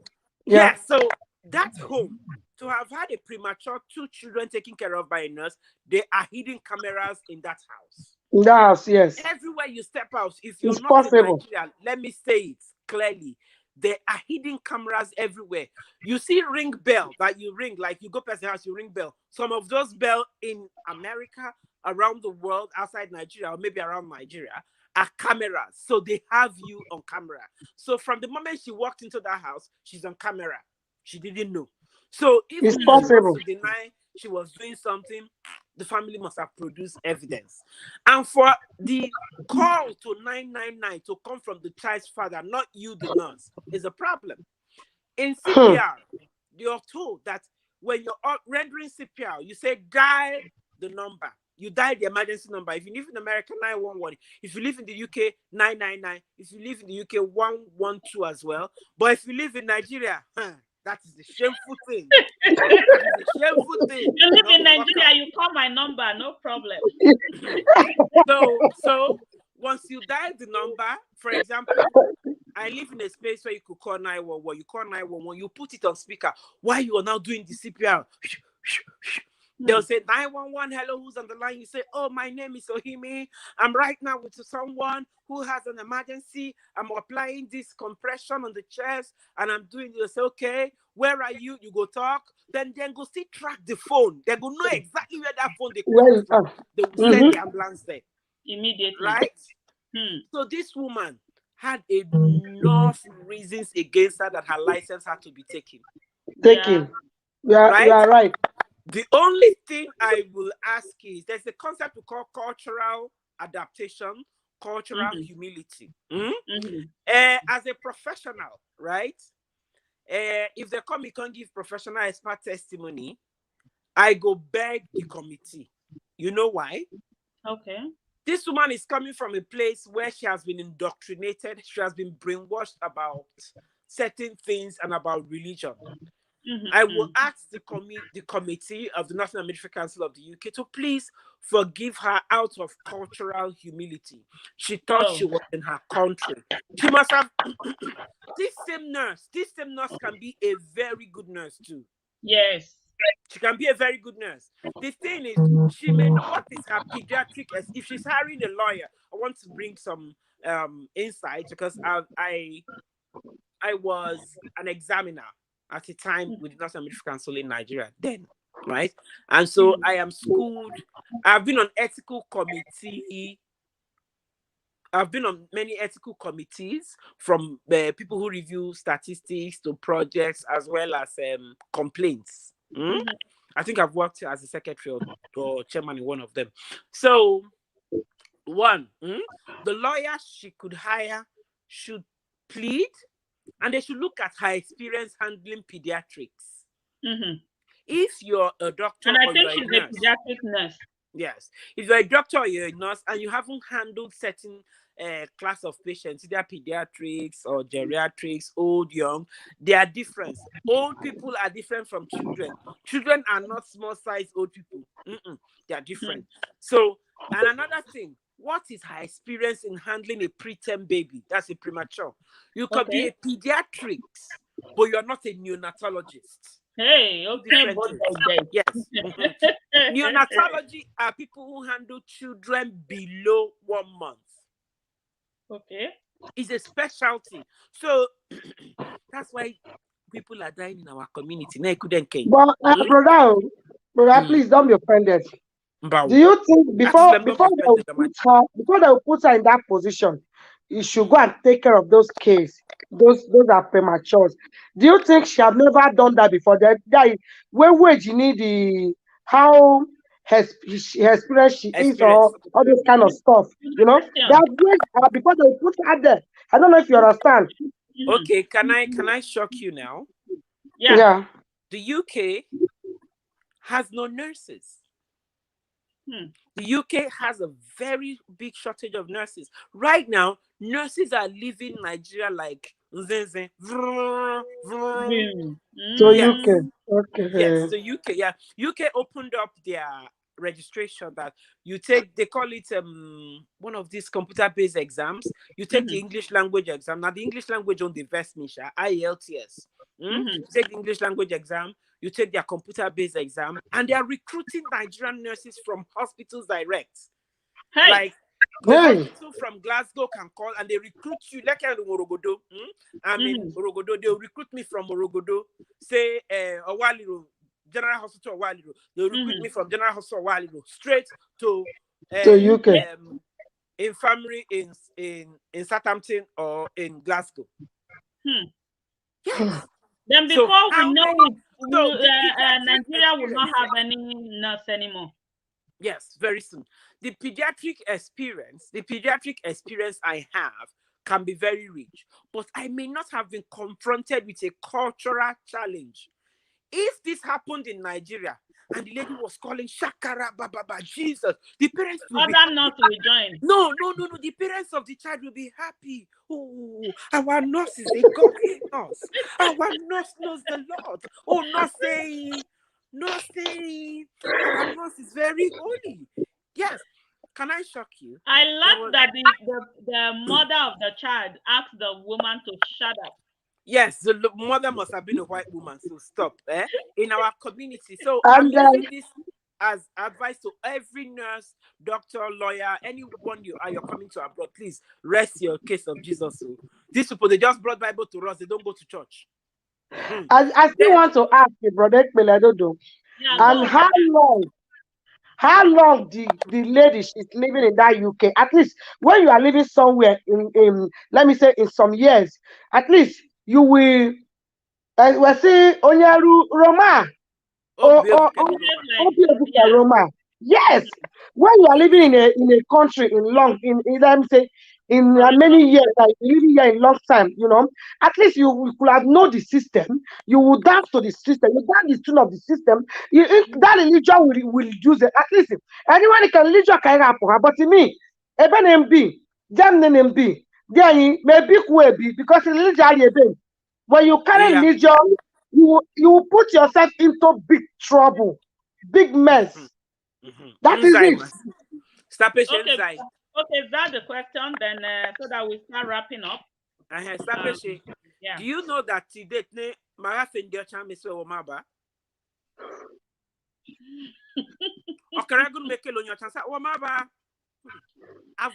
Yeah. So that home, to have had a premature 2 children taken care of by a nurse, there are hidden cameras in that house.
In the house, yes.
Everywhere you step out, if you're
It's
not
possible.
in Nigeria, let me say it clearly. There are hidden cameras everywhere. You see ring bell that you ring, like you go past the house, you ring bell. Some of those bell in America, around the world, outside Nigeria, or maybe around Nigeria, are cameras. So they have you on camera. So from the moment she walked into that house, she's on camera. She didn't know. So if
It's
she
possible.
wants to deny she was doing something, the family must have produced evidence. And for the call to 999 to come from the child's father, not you, the nurse, is a problem. In CPR, you're told that when you're rendering CPR, you say dial the number. You dial the emergency number. If you live in America, 911. If you live in the UK, 999. If you live in the UK, 112 as well. But if you live in Nigeria, that is a shameful thing. That is a shameful thing.
You live in Nigeria, you call my number, no problem.
So once you dial the number, for example, I live in a space where you could call 911. You call 911, you put it on speaker. While you are now doing the CPR, they'll say 911, hello, who's on the line? You say, oh, my name is Ohimi. I'm right now with someone who has an emergency. I'm applying this compression on the chest and I'm doing this. Okay, where are you? You go talk. Then go still track the phone. They go know exactly where that phone they call from. They will send the ambulance there.
Immediately.
Right? So this woman had enough reasons against her that her license had to be taken.
You are right.
The only thing I will ask is there's a concept we call cultural adaptation, cultural humility. As a professional, right? If they come, you can't give professional expert testimony, I go beg the committee. You know why?
Okay.
This woman is coming from a place where she has been indoctrinated. She has been brainwashed about certain things and about religion. I will ask the committee of the National Military Council of the UK to please forgive her out of cultural humility. She thought she was in her country. She must have this same nurse can be a very good nurse too.
Yes.
She can be a very good nurse. The thing is, she may know what is her pediatric. If she's hiring a lawyer, I want to bring some insight because I was an examiner at a time with the National Military Council in Nigeria then, right? And so I am schooled. I've been on ethical committee. I've been on many ethical committees, from people who review statistics to projects as well as complaints. I think I've worked as a secretary or chairman in one of them. So, the lawyer she could hire should plead, and they should look at her experience handling pediatrics. If you're a doctor,
and I think she's a pediatric nurse.
Yes, if you're a doctor or you're a nurse and you haven't handled certain class of patients, either pediatrics or geriatrics, old, young, they are different. Old people are different from children. Children are not small-sized old people. They are different. So, and another thing, what is her experience in handling a preterm baby? That's a premature. You could be a pediatrics, but you're not a neonatologist.
Hey, okay.
Yes. Neonatology are people who handle children below 1 month.
Okay.
It's a specialty. So that's why people are dying in our community.
But brother, please don't be offended. Do you think before they will put her in that position, you should go and take care of those cases? Those are premature. Do you think she have never done that before? That guy, where would you need the how her experience she is, or all this kind of stuff? You know, that before they put her there. I don't know if you understand.
Okay, can I shock you now?
Yeah.
The UK has no nurses. The UK has a very big shortage of nurses. Right now, nurses are leaving Nigeria like Zenzen.
So UK. Okay.
Yes, so UK, yeah. UK opened up their registration that you take, they call it one of these computer-based exams. You take the English language exam. Now the English language on the Vestmisha, IELTS. You take the English language exam, you take their computer-based exam, and they are recruiting Nigerian nurses from hospitals direct. Like the hospital from Glasgow can call and they recruit you. Like in Orogodo, I'm in Orogodo. They'll recruit me from Orogodo. Say Owaliro, General Hospital Owaliro. They'll recruit me from General Hospital Owaliro straight to
UK.
Infirmary in Southampton or in Glasgow. Yes.
Then before we know it, Nigeria will not have any nurse anymore.
Yes, very soon. The pediatric experience I have can be very rich, but I may not have been confronted with a cultural challenge. If this happened in Nigeria and the lady was calling Shakara Baba Jesus, the parents will
not to join.
No. The parents of the child will be happy. Oh, our nurse is a godly nurse. Our nurse knows the Lord. Oh, nursing. Our nurse is very holy. Yes. Can I shock you?
I love that the mother of the child asked the woman to shut up.
Yes, the mother must have been a white woman, so stop. In our community. So I'm using this as advice to every nurse, doctor, lawyer, anyone you're coming to abroad. Please rest your case of Jesus. These people, they just brought Bible to us. They don't go to church.
I still want to ask you, brother Meledodo, and how long the lady she's living in that UK? At least when you are living somewhere in let me say in some years, at least you will see Onyaru Roma or Roma. Yes, when you are living in a country let me say in many years, like living here in long time, you know, at least you could have known the system. You will dance to the system. You dance the tune of the system. That religion will use it. At least anyone can religion can happen. But to me, even MB, them MB, they maybe be because religion. When you carry religion, you will put yourself into big trouble, big mess. That is it.
Okay, okay, is that the question? Then so that we start wrapping up.
Yeah. Do you know that today I've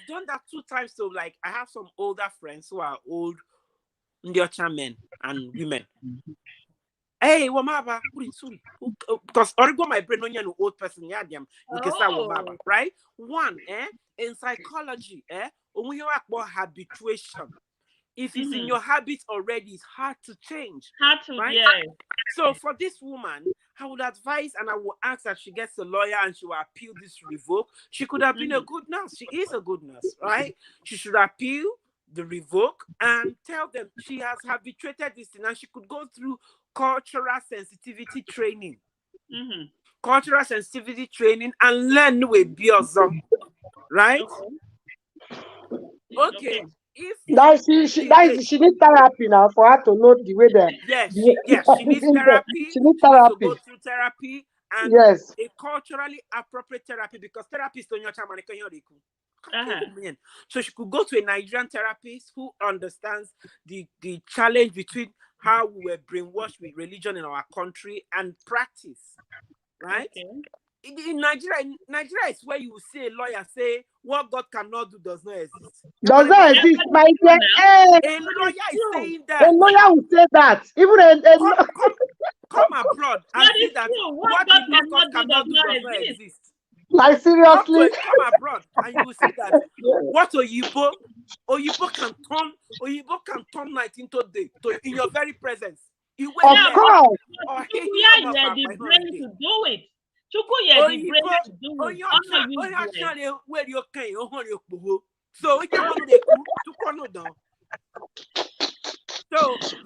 done that 2 times. So like I have some older friends who are old men and women. Hey, Wamaba, because origo my brain on you old person, right? One, in psychology, when you act about habituation, if it's in your habits already, it's hard to change. Right?
Yeah.
So for this woman, I would advise and I will ask that she gets a lawyer and she will appeal this revoke. She could have been a good nurse. She is a good nurse, right? She should appeal the revoke and tell them she has habituated this thing and she could go through cultural sensitivity training. Cultural sensitivity training and learn with Biozo. Right? Okay. If
she needs therapy now for her to know the way that.
She needs therapy. She needs to go through therapy and a culturally appropriate therapy because therapists don't So she could go to a Nigerian therapist who understands the challenge between how we were brainwashed with religion in our country and practice, right? In Nigeria is where you will see a lawyer say what God cannot do does not exist.
Does not exist, my dear.
A lawyer is saying that.
A lawyer will say that. Even
come abroad and see that what God cannot do does not exist.
Like seriously,
come abroad and you will see that what Oyibo can turn night into day in your very presence.
Of course.
You are the brain to do it. So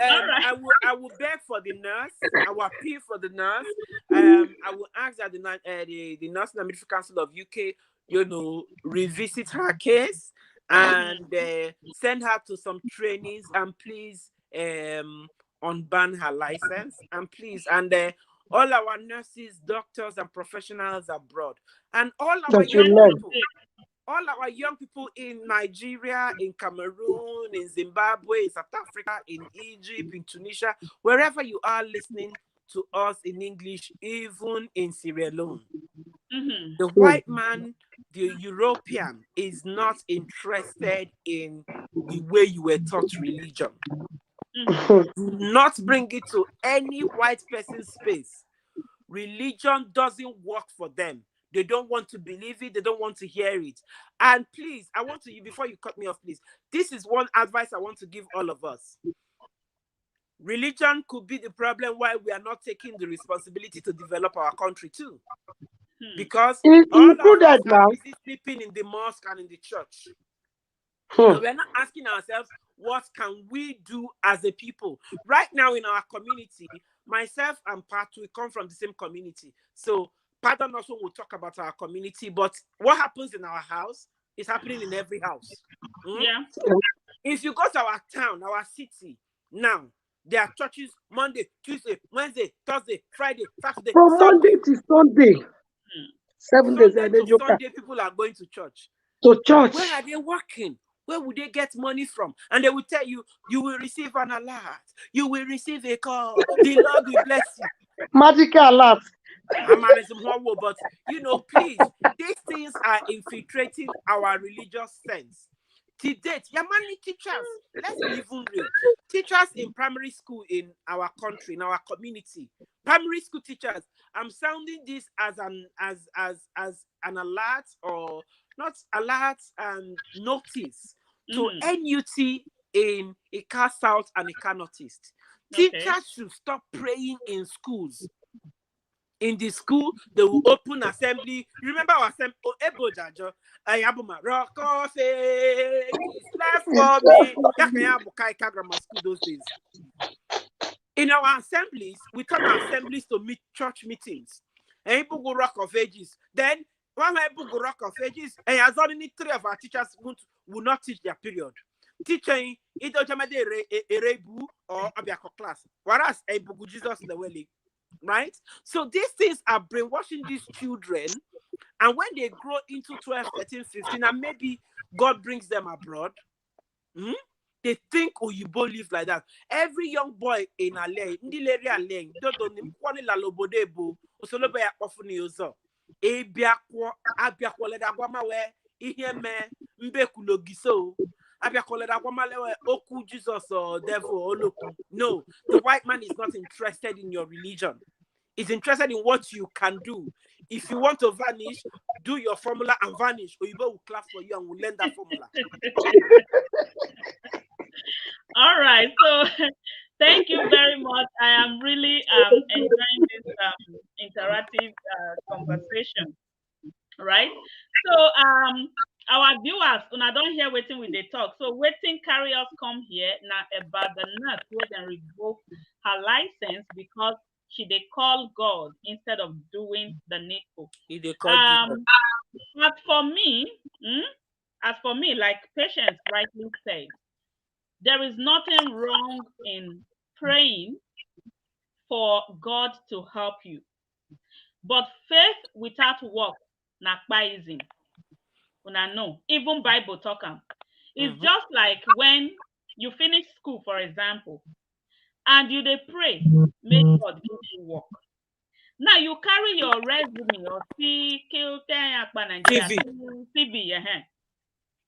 I will beg for the nurse. I will appeal for the nurse. I will ask that the Nursing and Midwifery Council of UK, revisit her case and send her to some trainings and please unban her license and please all our nurses, doctors, and professionals abroad, and all our young people in Nigeria, in Cameroon, in Zimbabwe, in South Africa, in Egypt, in Tunisia, wherever you are listening to us in English, even in Sierra Leone. The white man, the European, is not interested in the way you were taught religion. Do not bring it to any white person's space. Religion doesn't work for them. They don't want to believe it. They don't want to hear it. And please, I want to, before you cut me off, please, this is one advice I want to give all of us. Religion could be the problem why we are not taking the responsibility to develop our country too. Because all of us are busy sleeping in the mosque and in the church. And we're not asking ourselves, what can we do as a people? Right now in our community, myself and Pat, we come from the same community. So Pat and also will talk about our community, but what happens in our house is happening in every house.
Yeah.
If you go to our town, our city, now, there are churches Monday, Tuesday, Wednesday, Thursday, Friday, Saturday,
from
Sunday.
Monday to Sunday. 7 days.
Sunday to Sunday, people are going to church.
To church.
Where are they working? Where would they get money from? And they will tell you, you will receive an alert. You will receive a call. The Lord will bless you.
Magical alert.
But, please, these things are infiltrating our religious sense. To date, Yamani teachers, let's be even real. Teachers in primary school in our country, in our community, primary school teachers, I'm sounding this as an alert or not alert and notice to NUT in Ika South and Ika Northeast. Teachers should stop praying in schools. In the school, they will open assembly. You remember our assembly? Ebo Jajo, Ayabuma, Rocco, say, left for me. Yakayabukai Grammar School those days. In our assemblies, we turn our assemblies to church meetings. And people go Rock of Ages. Then, when people go Rock of Ages, and as only 3 of our teachers will not teach their period. teaching it erebu or abiako class. Whereas a book Jesus the way, right? So these things are brainwashing these children, and when they grow into 12, 13, 15, and maybe God brings them abroad, they think Oyibo live like that. Every young boy in Ale, Ndilere Ale, Dodo Nimkwani Lalobodebo, Osolobe Yakofuni Ozo, Ebiakwa, Abiakwale Dagwamawe, Iheme, Mbekulogiso, Abiakwale Dagwamalewe, Oku Jesus or devil, Oloku. No, the white man is not interested in your religion. He's interested in what you can do. If you want to vanish, do your formula and vanish. Oyibo will clap for you and will learn that formula.
All right. So thank you very much. I am really enjoying this interactive conversation. Right. So our viewers, when I don't hear waiting with the talk. So waiting carry us come here now about the nurse who then revoke her license because she they call God instead of doing the needful. As for me, like Patience rightly said, there is nothing wrong in praying for God to help you. But faith without work, nakbaism. Una know, even Bible talk am. It's just like when you finish school, for example, and you they pray, make God give you work. Now you carry your resume or CV.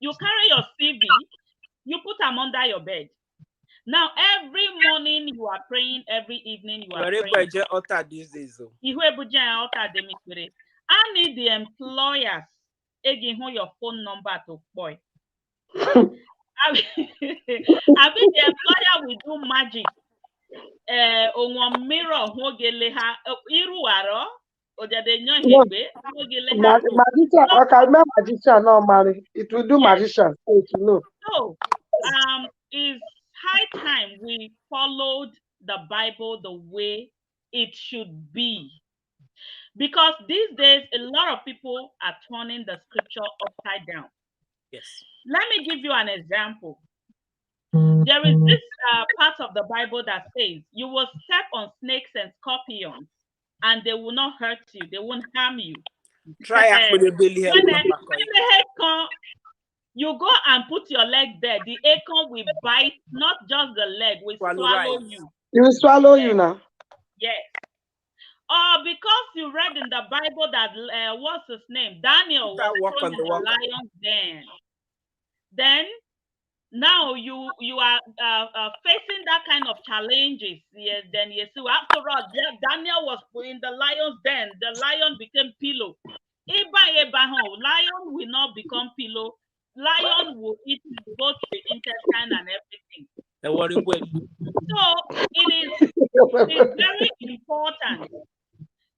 You carry your CV, you put them under your bed. Now every morning you are praying, every evening you are praying. I need the employers again your phone number to boy. I mean the employer will do magic. On mirror hogele ha iruaro or the hegbe
magician. Okay, remember magician normally. It will do magician, so to know.
So it's high time we followed the Bible the way it should be. Because these days, a lot of people are turning the scripture upside down.
Yes.
Let me give you an example. There is this part of the Bible that says, you will step on snakes and scorpions, and they will not hurt you. They won't harm you. You go and put your leg there. The acorn will bite, not just the leg, will swallow you.
It will swallow you now.
Yes. Or because you read in the Bible that what's his name? Daniel was thrown in the lion's den. Then now you are facing that kind of challenges. Yeah, then you see, after all, Daniel was in the lion's den. The lion became pillow. Lion will not become pillow. Lion will eat both the intestine and everything. So it is very important.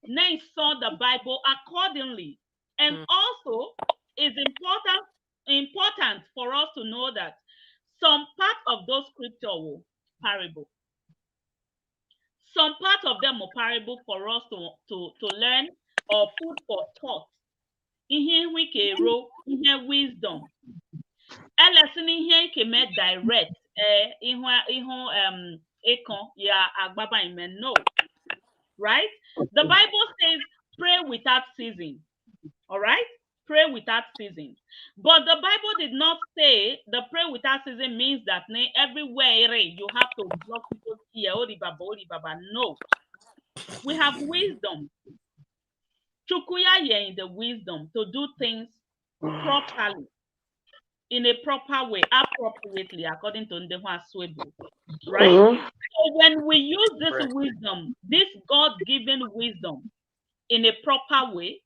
Now saw the Bible accordingly, and also it's important for us to know that some part of those scriptures were parable. Some part of them are parable for us to learn or food for thought. Ihe we can row, ihe wisdom. Lesson here can make direct. No. Right? The Bible says pray without ceasing. All right? Pray without ceasing. But the Bible did not say the pray without ceasing means that everywhere you have to block people's ear. No. We have wisdom. Chukuya in the wisdom to do things properly, in a proper way, appropriately, according to Ndehwa Swebo. Right? So when we use this wisdom, this God-given wisdom, in a proper way,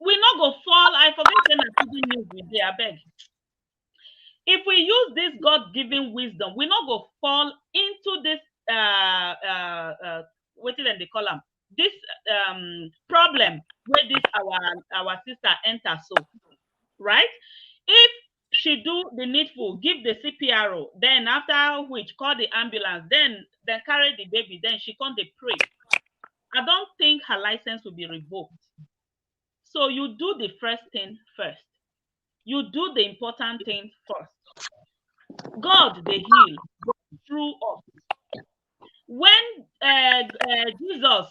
we not go fall. I forget the news with there, I beg. If we use this God-given wisdom, we not go fall into this what did they call them? This problem where this our sister enters. So, right? If she do the needful, give the CPRO, then after which call the ambulance, then carry the baby, then she can't pray. I don't think her license will be revoked. So you do the first thing first. You do the important thing first. God they heal through us. When Jesus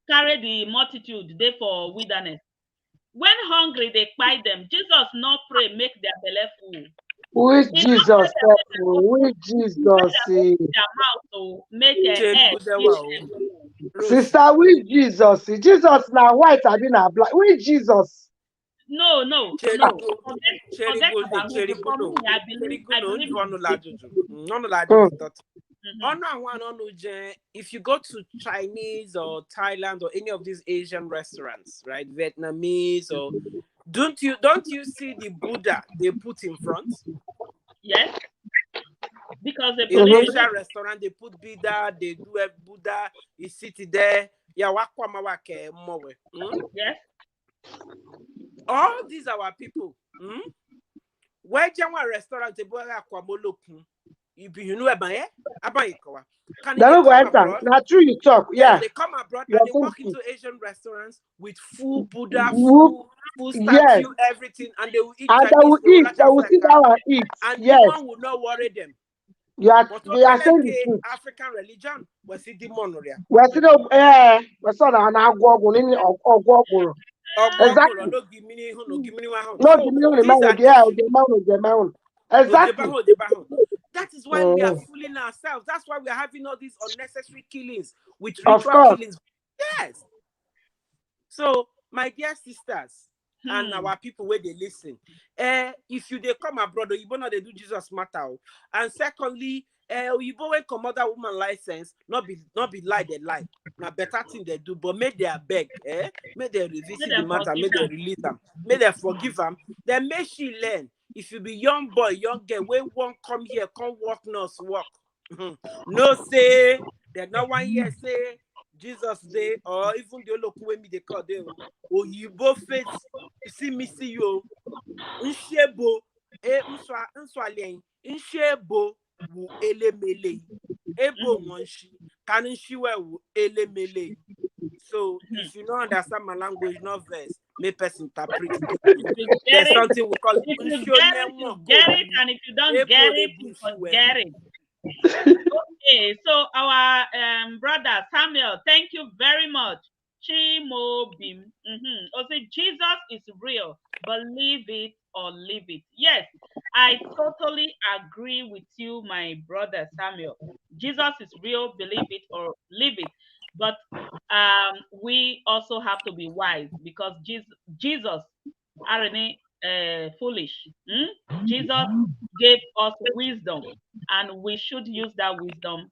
carried the multitude they for wilderness, when hungry they kpai them, Jesus not pray make their belly full.
Which
He not
Jesus
pray
help
that
me? Which Jesus
make their mouth to make air eat them.
Sister, which Jesus? Jesus now white, I mean now black. Which Jesus?
No. Forget about who. For me, I believe
if you go to Chinese or Thailand or any of these Asian restaurants, right? Vietnamese or don't you see the Buddha they put in front?
Yes. Because they
in Asian restaurant they put Buddha, they do a Buddha, is sitting there. Yeah,
yes.
All these are our people. Where Jama restaurant they boy you know about can they come abroad?
Not true you talk. Yeah.
They come abroad and they walk into Asian restaurants with full Buddha, full statue, everything, and they will eat
and
Chinese,
they will sit down and eat.
And demon will not worry them.
They are saying the truth.
African religion was it demon?
We're still exactly. Exactly.
That is why we are fooling ourselves. That's why we are having all these unnecessary killings with ritual killings. Yes. So, my dear sisters and our people where they listen, if they come abroad, you know they do Jesus matter. And secondly, you when come other woman license, not be lie they lie. Now better thing they do, but may they beg, may they revisit the matter, may they release them, may they forgive them. Then may she learn. If you be young boy, young girl, we won't come here, come work, nurse work. No say, there's no one here say Jesus Day, or even the look when me they call them. Oh, you both face, see me see you. Inshebo, unswalien, inshebo, wu elemele. Ebo monshi, kanishiwe wu elemele. So, if you don't understand my language, no verse, may person interpret it. There's something we call it.
Get it, and if you don't get it, you forget it. Okay, so our brother Samuel, thank you very much. Chimobim. Also, Jesus is real. Believe it or leave it. Yes, I totally agree with you, my brother Samuel. Jesus is real. Believe it or leave it. But we also have to be wise because Jesus aren't foolish. Jesus gave us wisdom, and we should use that wisdom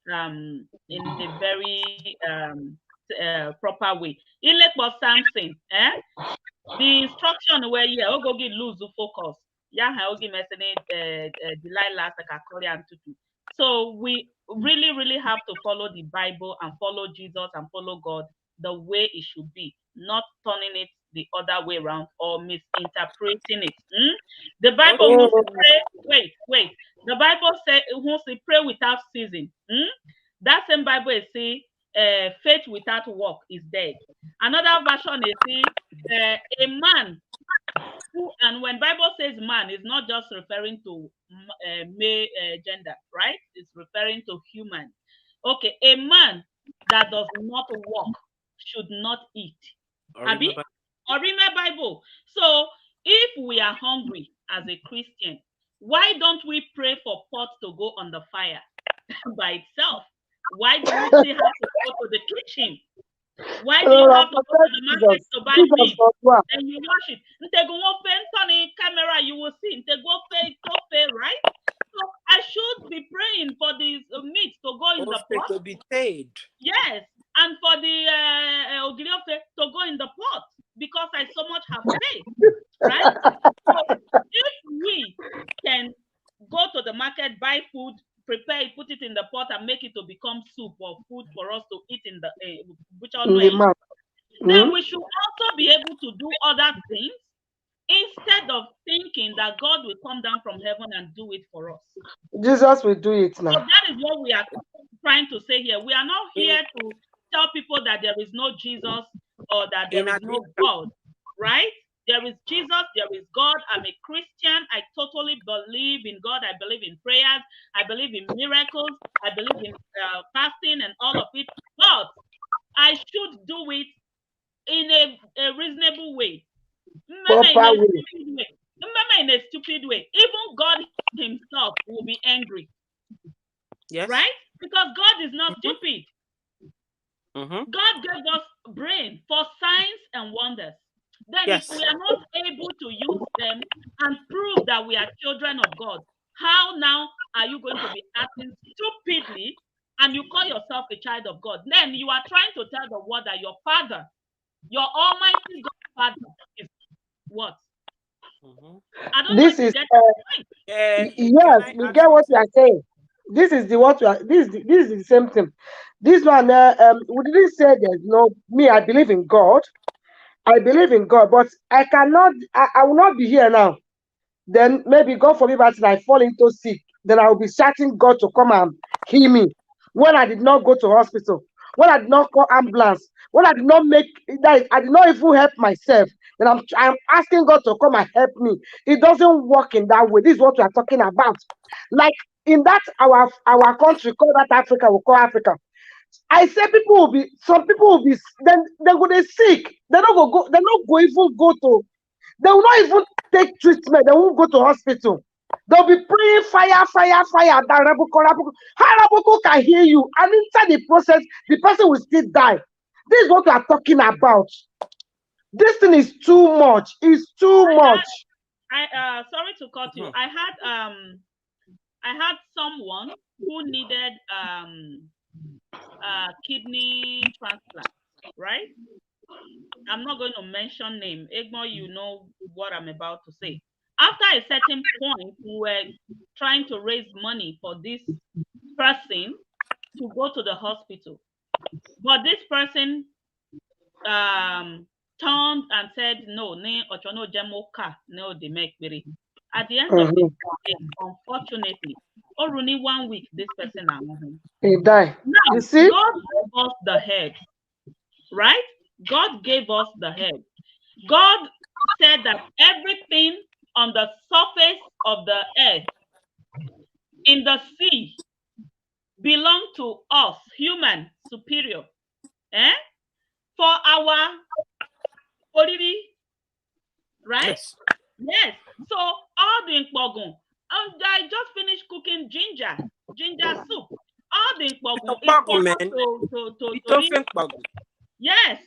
in a very proper way. In like Samson, the instruction where go get lose focus. Delilah So we really have to follow the Bible and follow Jesus and follow God the way it should be, not turning it the other way around or misinterpreting it. The Bible wants to pray. Wait. The Bible says it wants to pray without ceasing. That same Bible is saying faith without work is dead. Another version is saying a man who, and when Bible says man, it's not just referring to male gender, right? It's referring to human. Okay, a man that does not work should not eat. Abi? Or remember Bible. So if we are hungry as a Christian, why don't we pray for pot to go on the fire by itself? Why do we still have to go to the kitchen? Why do you have to go to the market to buy meat and you wash it? Camera, you will see. Right? So I should be praying for these meat to go in the pot.
To be paid.
Yes, and for the ogiliofe to go in the pot because I so much have faith, right? So if we can go to the market, buy food, prepare it, put it in the pot, and make it to become soup or food for us to eat in the then we should also be able to do other things instead of thinking that God will come down from heaven and do it for us.
Jesus will do it now.
So that is what we are trying to say here. We are not here to tell people that there is no Jesus or that there is no God, right? There is Jesus, there is God. I'm a Christian. I totally believe in God. I believe in prayers. I believe in miracles. I believe in fasting and all of it. But I should do it in a reasonable way.
Proper way.
In a stupid way. Even God himself will be angry.
Yes.
Right? Because God is not stupid.
Mm-hmm.
God gave us brain for signs and wonders. Then
Yes.
if we are not able to use them and prove that we are children of God, how now are you going to be acting stupidly and you call yourself a child of God? Then you are trying to tell the world that your father, your almighty God Father, is what?
Mm-hmm.
I don't
This
know if
is
you get
yes, we get what you are saying. This is the what you are. This is the same thing. This one, we didn't say there's no me. I believe in God. I believe in God, but I cannot. I will not be here now. Then maybe God forbid, but I fall into sick. Then I will be searching God to come and heal me. When I did not go to hospital, when I did not call ambulance, when I did not make that, I did not even help myself. Then I'm asking God to come and help me. It doesn't work in that way. This is what we are talking about. Like in that our country, call that Africa, we call Africa. I say people will be, some people will be, then they go they sick. They're not go, they're not go even go to, they will not even take treatment. They won't go to hospital. They'll be praying fire, fire, fire. How Rabuko can hear you, and inside the process, the person will still die. This is what we are talking about. This thing is too much. It's too much.
Sorry to cut you. I had someone who needed kidney transplant, right? I'm not going to mention name. Ignore, you know what I'm about to say. After a certain point, we were trying to raise money for this person to go to the hospital. But this person turned and said, no, no, they make very. At the end of the day, unfortunately, only 1 week, this person
he died.
Now,
You see?
God gave us the head, right? God gave us the head. God said that everything on the surface of the earth, in the sea, belong to us, human, superior. For our body, right?
Yes.
Yes. So all the nkpogun, I just finished cooking ginger soup. All the nkpogun is for us to yes.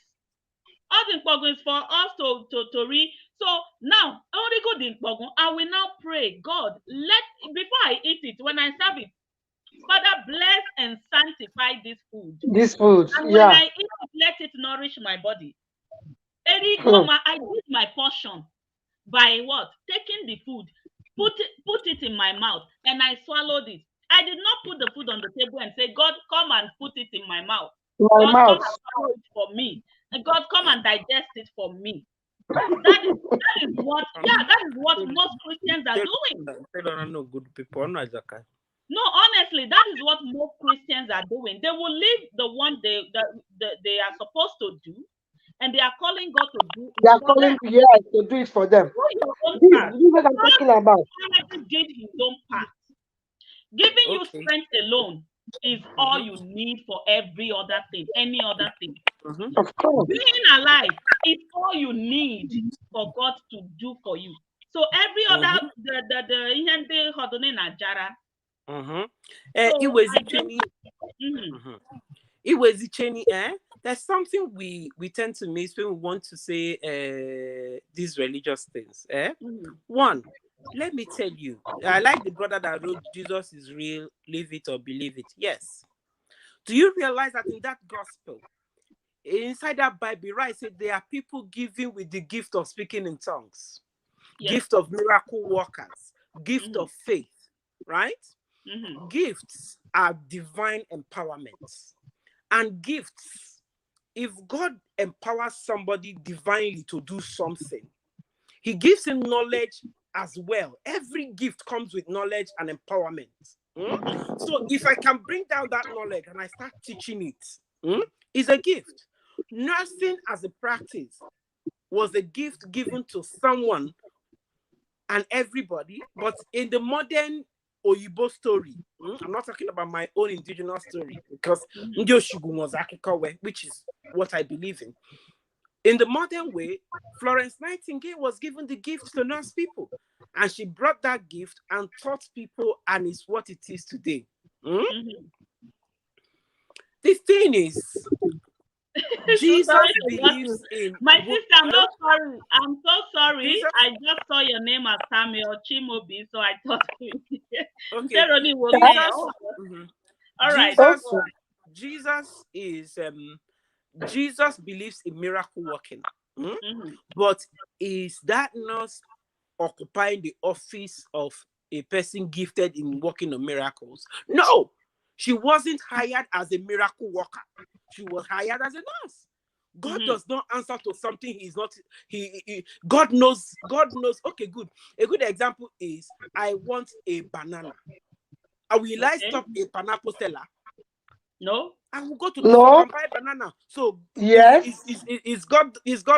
All the nkpogun is for us to read. So now, only go the nkpogun. I will now pray, God, before I eat it, when I serve it, Father, bless and sanctify this food.
This food,
and
yeah.
when I eat it, let it nourish my body. I did my portion by what? Taking the food, put it in my mouth, and I swallowed it. I did not put the food on the table and say, God, come and put it in my mouth. God, come and swallow it for me. And God, come and digest it for me. That is what most Christians are doing.
No good people.
No, honestly, that is what most Christians are doing. They will leave the one they are supposed to do, and they are calling God to do it.
They are calling to do it for them. This is what I'm talking about.
God did his own part. Giving you strength alone is all you need for every other thing, any other thing.
Of course.
Being alive is all you need for God to do for you. So every other the hodone na jara.
There's something we tend to miss when we want to say these religious things. One, let me tell you, I like the brother that wrote Jesus is real, live it or believe it. Yes. Do you realize that in that gospel, inside that Bible, right, said there are people giving with the gift of speaking in tongues, gift of miracle workers, gift of faith, right? Gifts are divine empowerment. And gifts, if God empowers somebody divinely to do something, he gives him knowledge as well. Every gift comes with knowledge and empowerment. So if I can bring down that knowledge and I start teaching it, it's a gift. Nursing as a practice was a gift given to someone and everybody, but in the modern Oyibo story, I'm not talking about my own indigenous story, because Ndi Oshigun was Akikawe, which is what I believe in. In the modern way, Florence Nightingale was given the gift to nurse people, and she brought that gift and taught people, and it's what it is today. The thing is, Jesus believes in...
My sister, I'm so sorry. I'm so sorry. Jesus? I just saw your name as Samuel Chimobi, so I thought
okay.
All right.
Jesus is Jesus believes in miracle working. But is that nurse occupying the office of a person gifted in working on miracles? No. She wasn't hired as a miracle worker. She was hired as a nurse. God does not answer to something he's not. God knows. God knows. Okay, good. A good example is, I want a banana. Will I stop a pineapple seller?
No.
I will go to the shop and buy banana. So
yes,
is God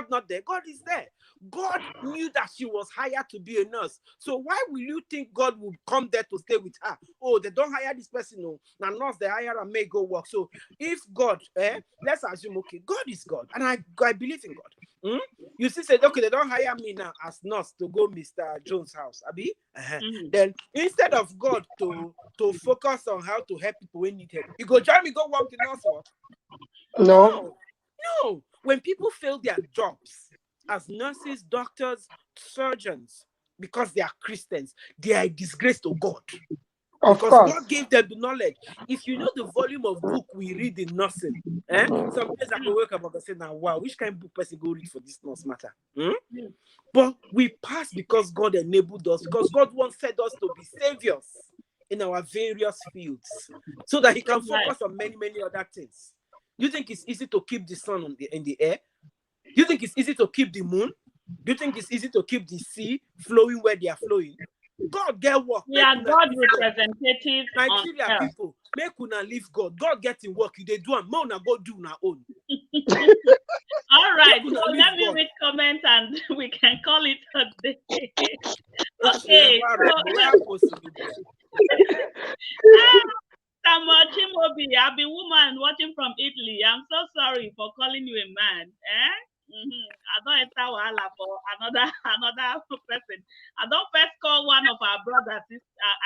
not there? God is there. God knew that she was hired to be a nurse. So why will you think God will come there to stay with her? Oh, they don't hire this person. No, now nurse they hire and may go work. So if God, let's assume, okay, God is God, and I believe in God. You see, said, okay, they don't hire me now as nurse to go Mr. Jones' house, Abi. Then instead of God to focus on how to help people when need help, you go join me, go work the nurse work. No. When people fail their jobs as nurses, doctors, surgeons, because they are Christians, they are a disgrace to God. Because God gave them the knowledge. If you know the volume of book we read in nursing, some days I can wake up and say, now, wow, which kind of book person go read for this nurse matter? But we pass because God enabled us, because God wanted us to be saviors in our various fields, so that he can focus on many, many other things. You think it's easy to keep the sun in the air? Do you think it's easy to keep the moon? Do you think it's easy to keep the sea flowing where they are flowing? God get work.
Yeah, God representative.
Nigeria people, make una leave God. God get in work. They do and una go do na own.
All right. So let me read comments and we can call it a day. Okay. Samuel Chimobi, I've been woman watching from Italy. I'm so sorry for calling you a man. I don't enter wahala for another person. I don't first call one of our brothers.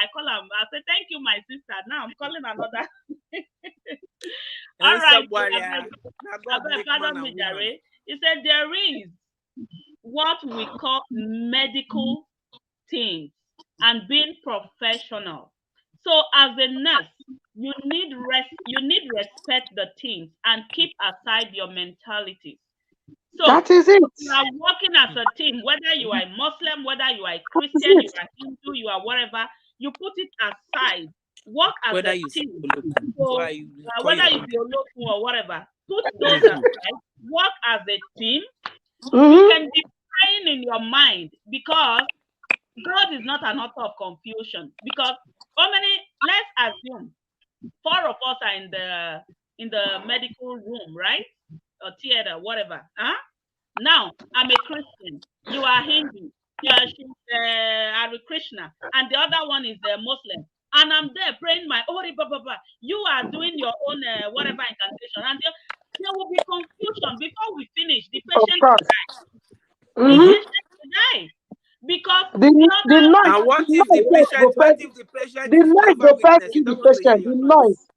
I call him. I say thank you, my sister. Now I'm calling another. All right. He said there is what we call medical things and being professional. So as a nurse, you need respect the teams and keep aside your mentality. So
that is it.
You are working as a team, whether you are a Muslim, whether you are a Christian, you are Hindu, you are whatever, you put it aside. Work as a team. So, whether you be local or whatever, put those aside. Work as a team. You can be praying in your mind, because God is not an author of confusion. Because let's assume 4 of us are in the medical room, right? Or theater, whatever. Now, I'm a Christian. You are Hindu. She's Hare Krishna. And the other one is a Muslim. And I'm there praying my Ori Baba. You are doing your own whatever incantation. And there will be confusion before we finish. The patient will die. The patient will die. Because
the noise.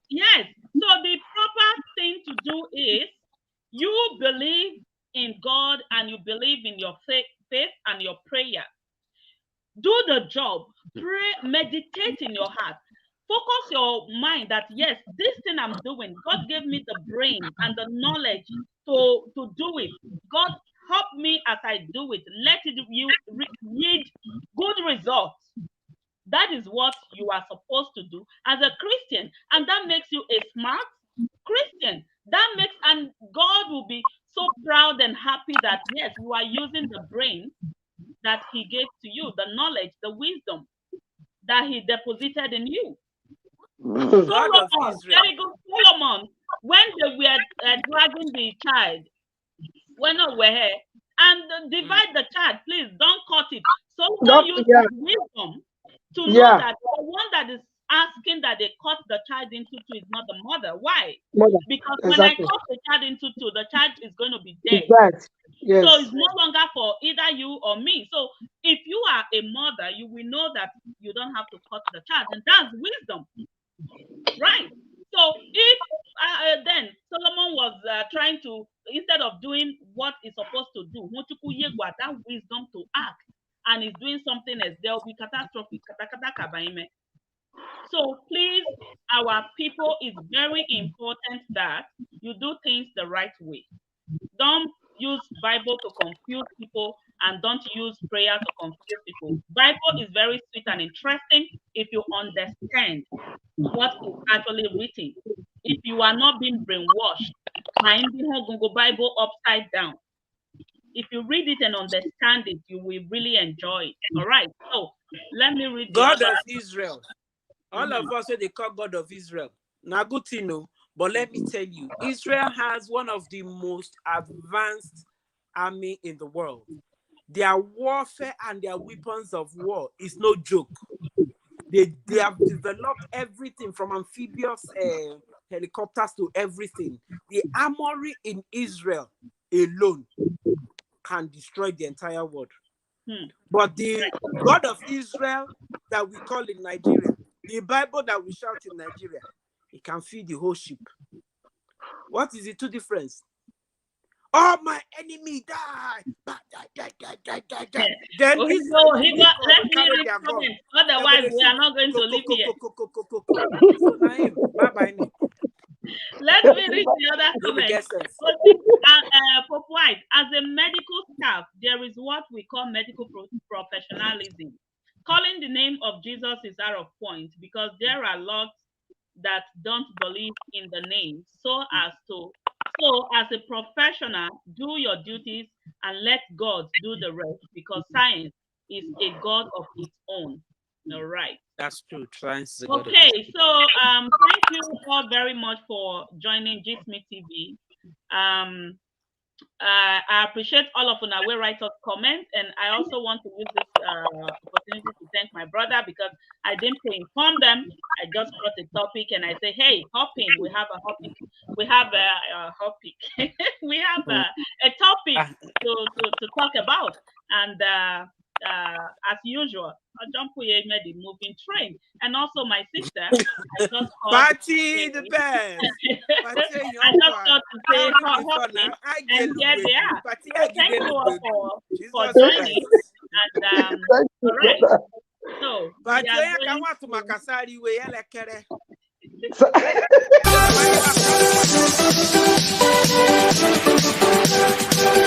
Yes. So the proper thing to do is, you believe in God and you believe in your faith and your prayer. Do the job. Pray, meditate in your heart. Focus your mind that, yes, this thing I'm doing, God gave me the brain and the knowledge to do it. God, help me as I do it. Let it yield good results. That is what you are supposed to do as a Christian. And that makes you a smart Christian. And God will be so proud and happy that, yes, you are using the brain that he gave to you, the knowledge, the wisdom that he deposited in you. Solomon, very good Solomon, when they were dragging the child, when they were here, and divide the child. Please don't cut it. Solomon used wisdom to know that the one that is asking that they cut the child into two is not the mother. Why? Because when I cut the child into two, the child is going to be dead.
Yes.
So it's no longer for either you or me. So if you are a mother, you will know that you don't have to cut the child, and that's wisdom, right? So if then Solomon was trying to, instead of doing what he's supposed to do, that wisdom to act, and he's doing something else, there will be catastrophe. So please, our people, it's very important that you do things the right way. Don't use Bible to confuse people, and don't use prayer to confuse people. Bible is very sweet and interesting if you understand what is actually written. If you are not being brainwashed, Bible upside down. If you read it and understand it, you will really enjoy it. All right. So let me read
God of Israel. All of us say they call God of Israel. Now good to know. But let me tell you, Israel has one of the most advanced army in the world. Their warfare and their weapons of war is no joke. They have developed everything from amphibious helicopters to everything. The armory in Israel alone can destroy the entire world. But the God of Israel that we call in Nigeria, the Bible that we shout in Nigeria, it can feed the whole ship. What is the two difference? Oh, my enemy die. Die. Then
let me read comments. Otherwise, we are not going to leave here. Let me read the other comments. Pope White, as a medical staff, there is what we call medical professionalism. Calling the name of Jesus is out of point because there are lots that don't believe in the name. So as a professional, do your duties and let God do the rest, because science is a God of its own. All right.
That's true. Science is
okay, so thank you all very much for joining GSME TV. I appreciate all of you will write us comments, and I also want to use this opportunity to thank my brother, because I didn't inform them. I just brought a topic and I say, hey, hopping, we have a topic. We have a topic. We have a topic to talk about, and as usual, Ajampuye made the moving train, and also my sister. I just
Party the best.
I just thought to say hopping, and here they are. So thank you all for joining. And all right. So we are going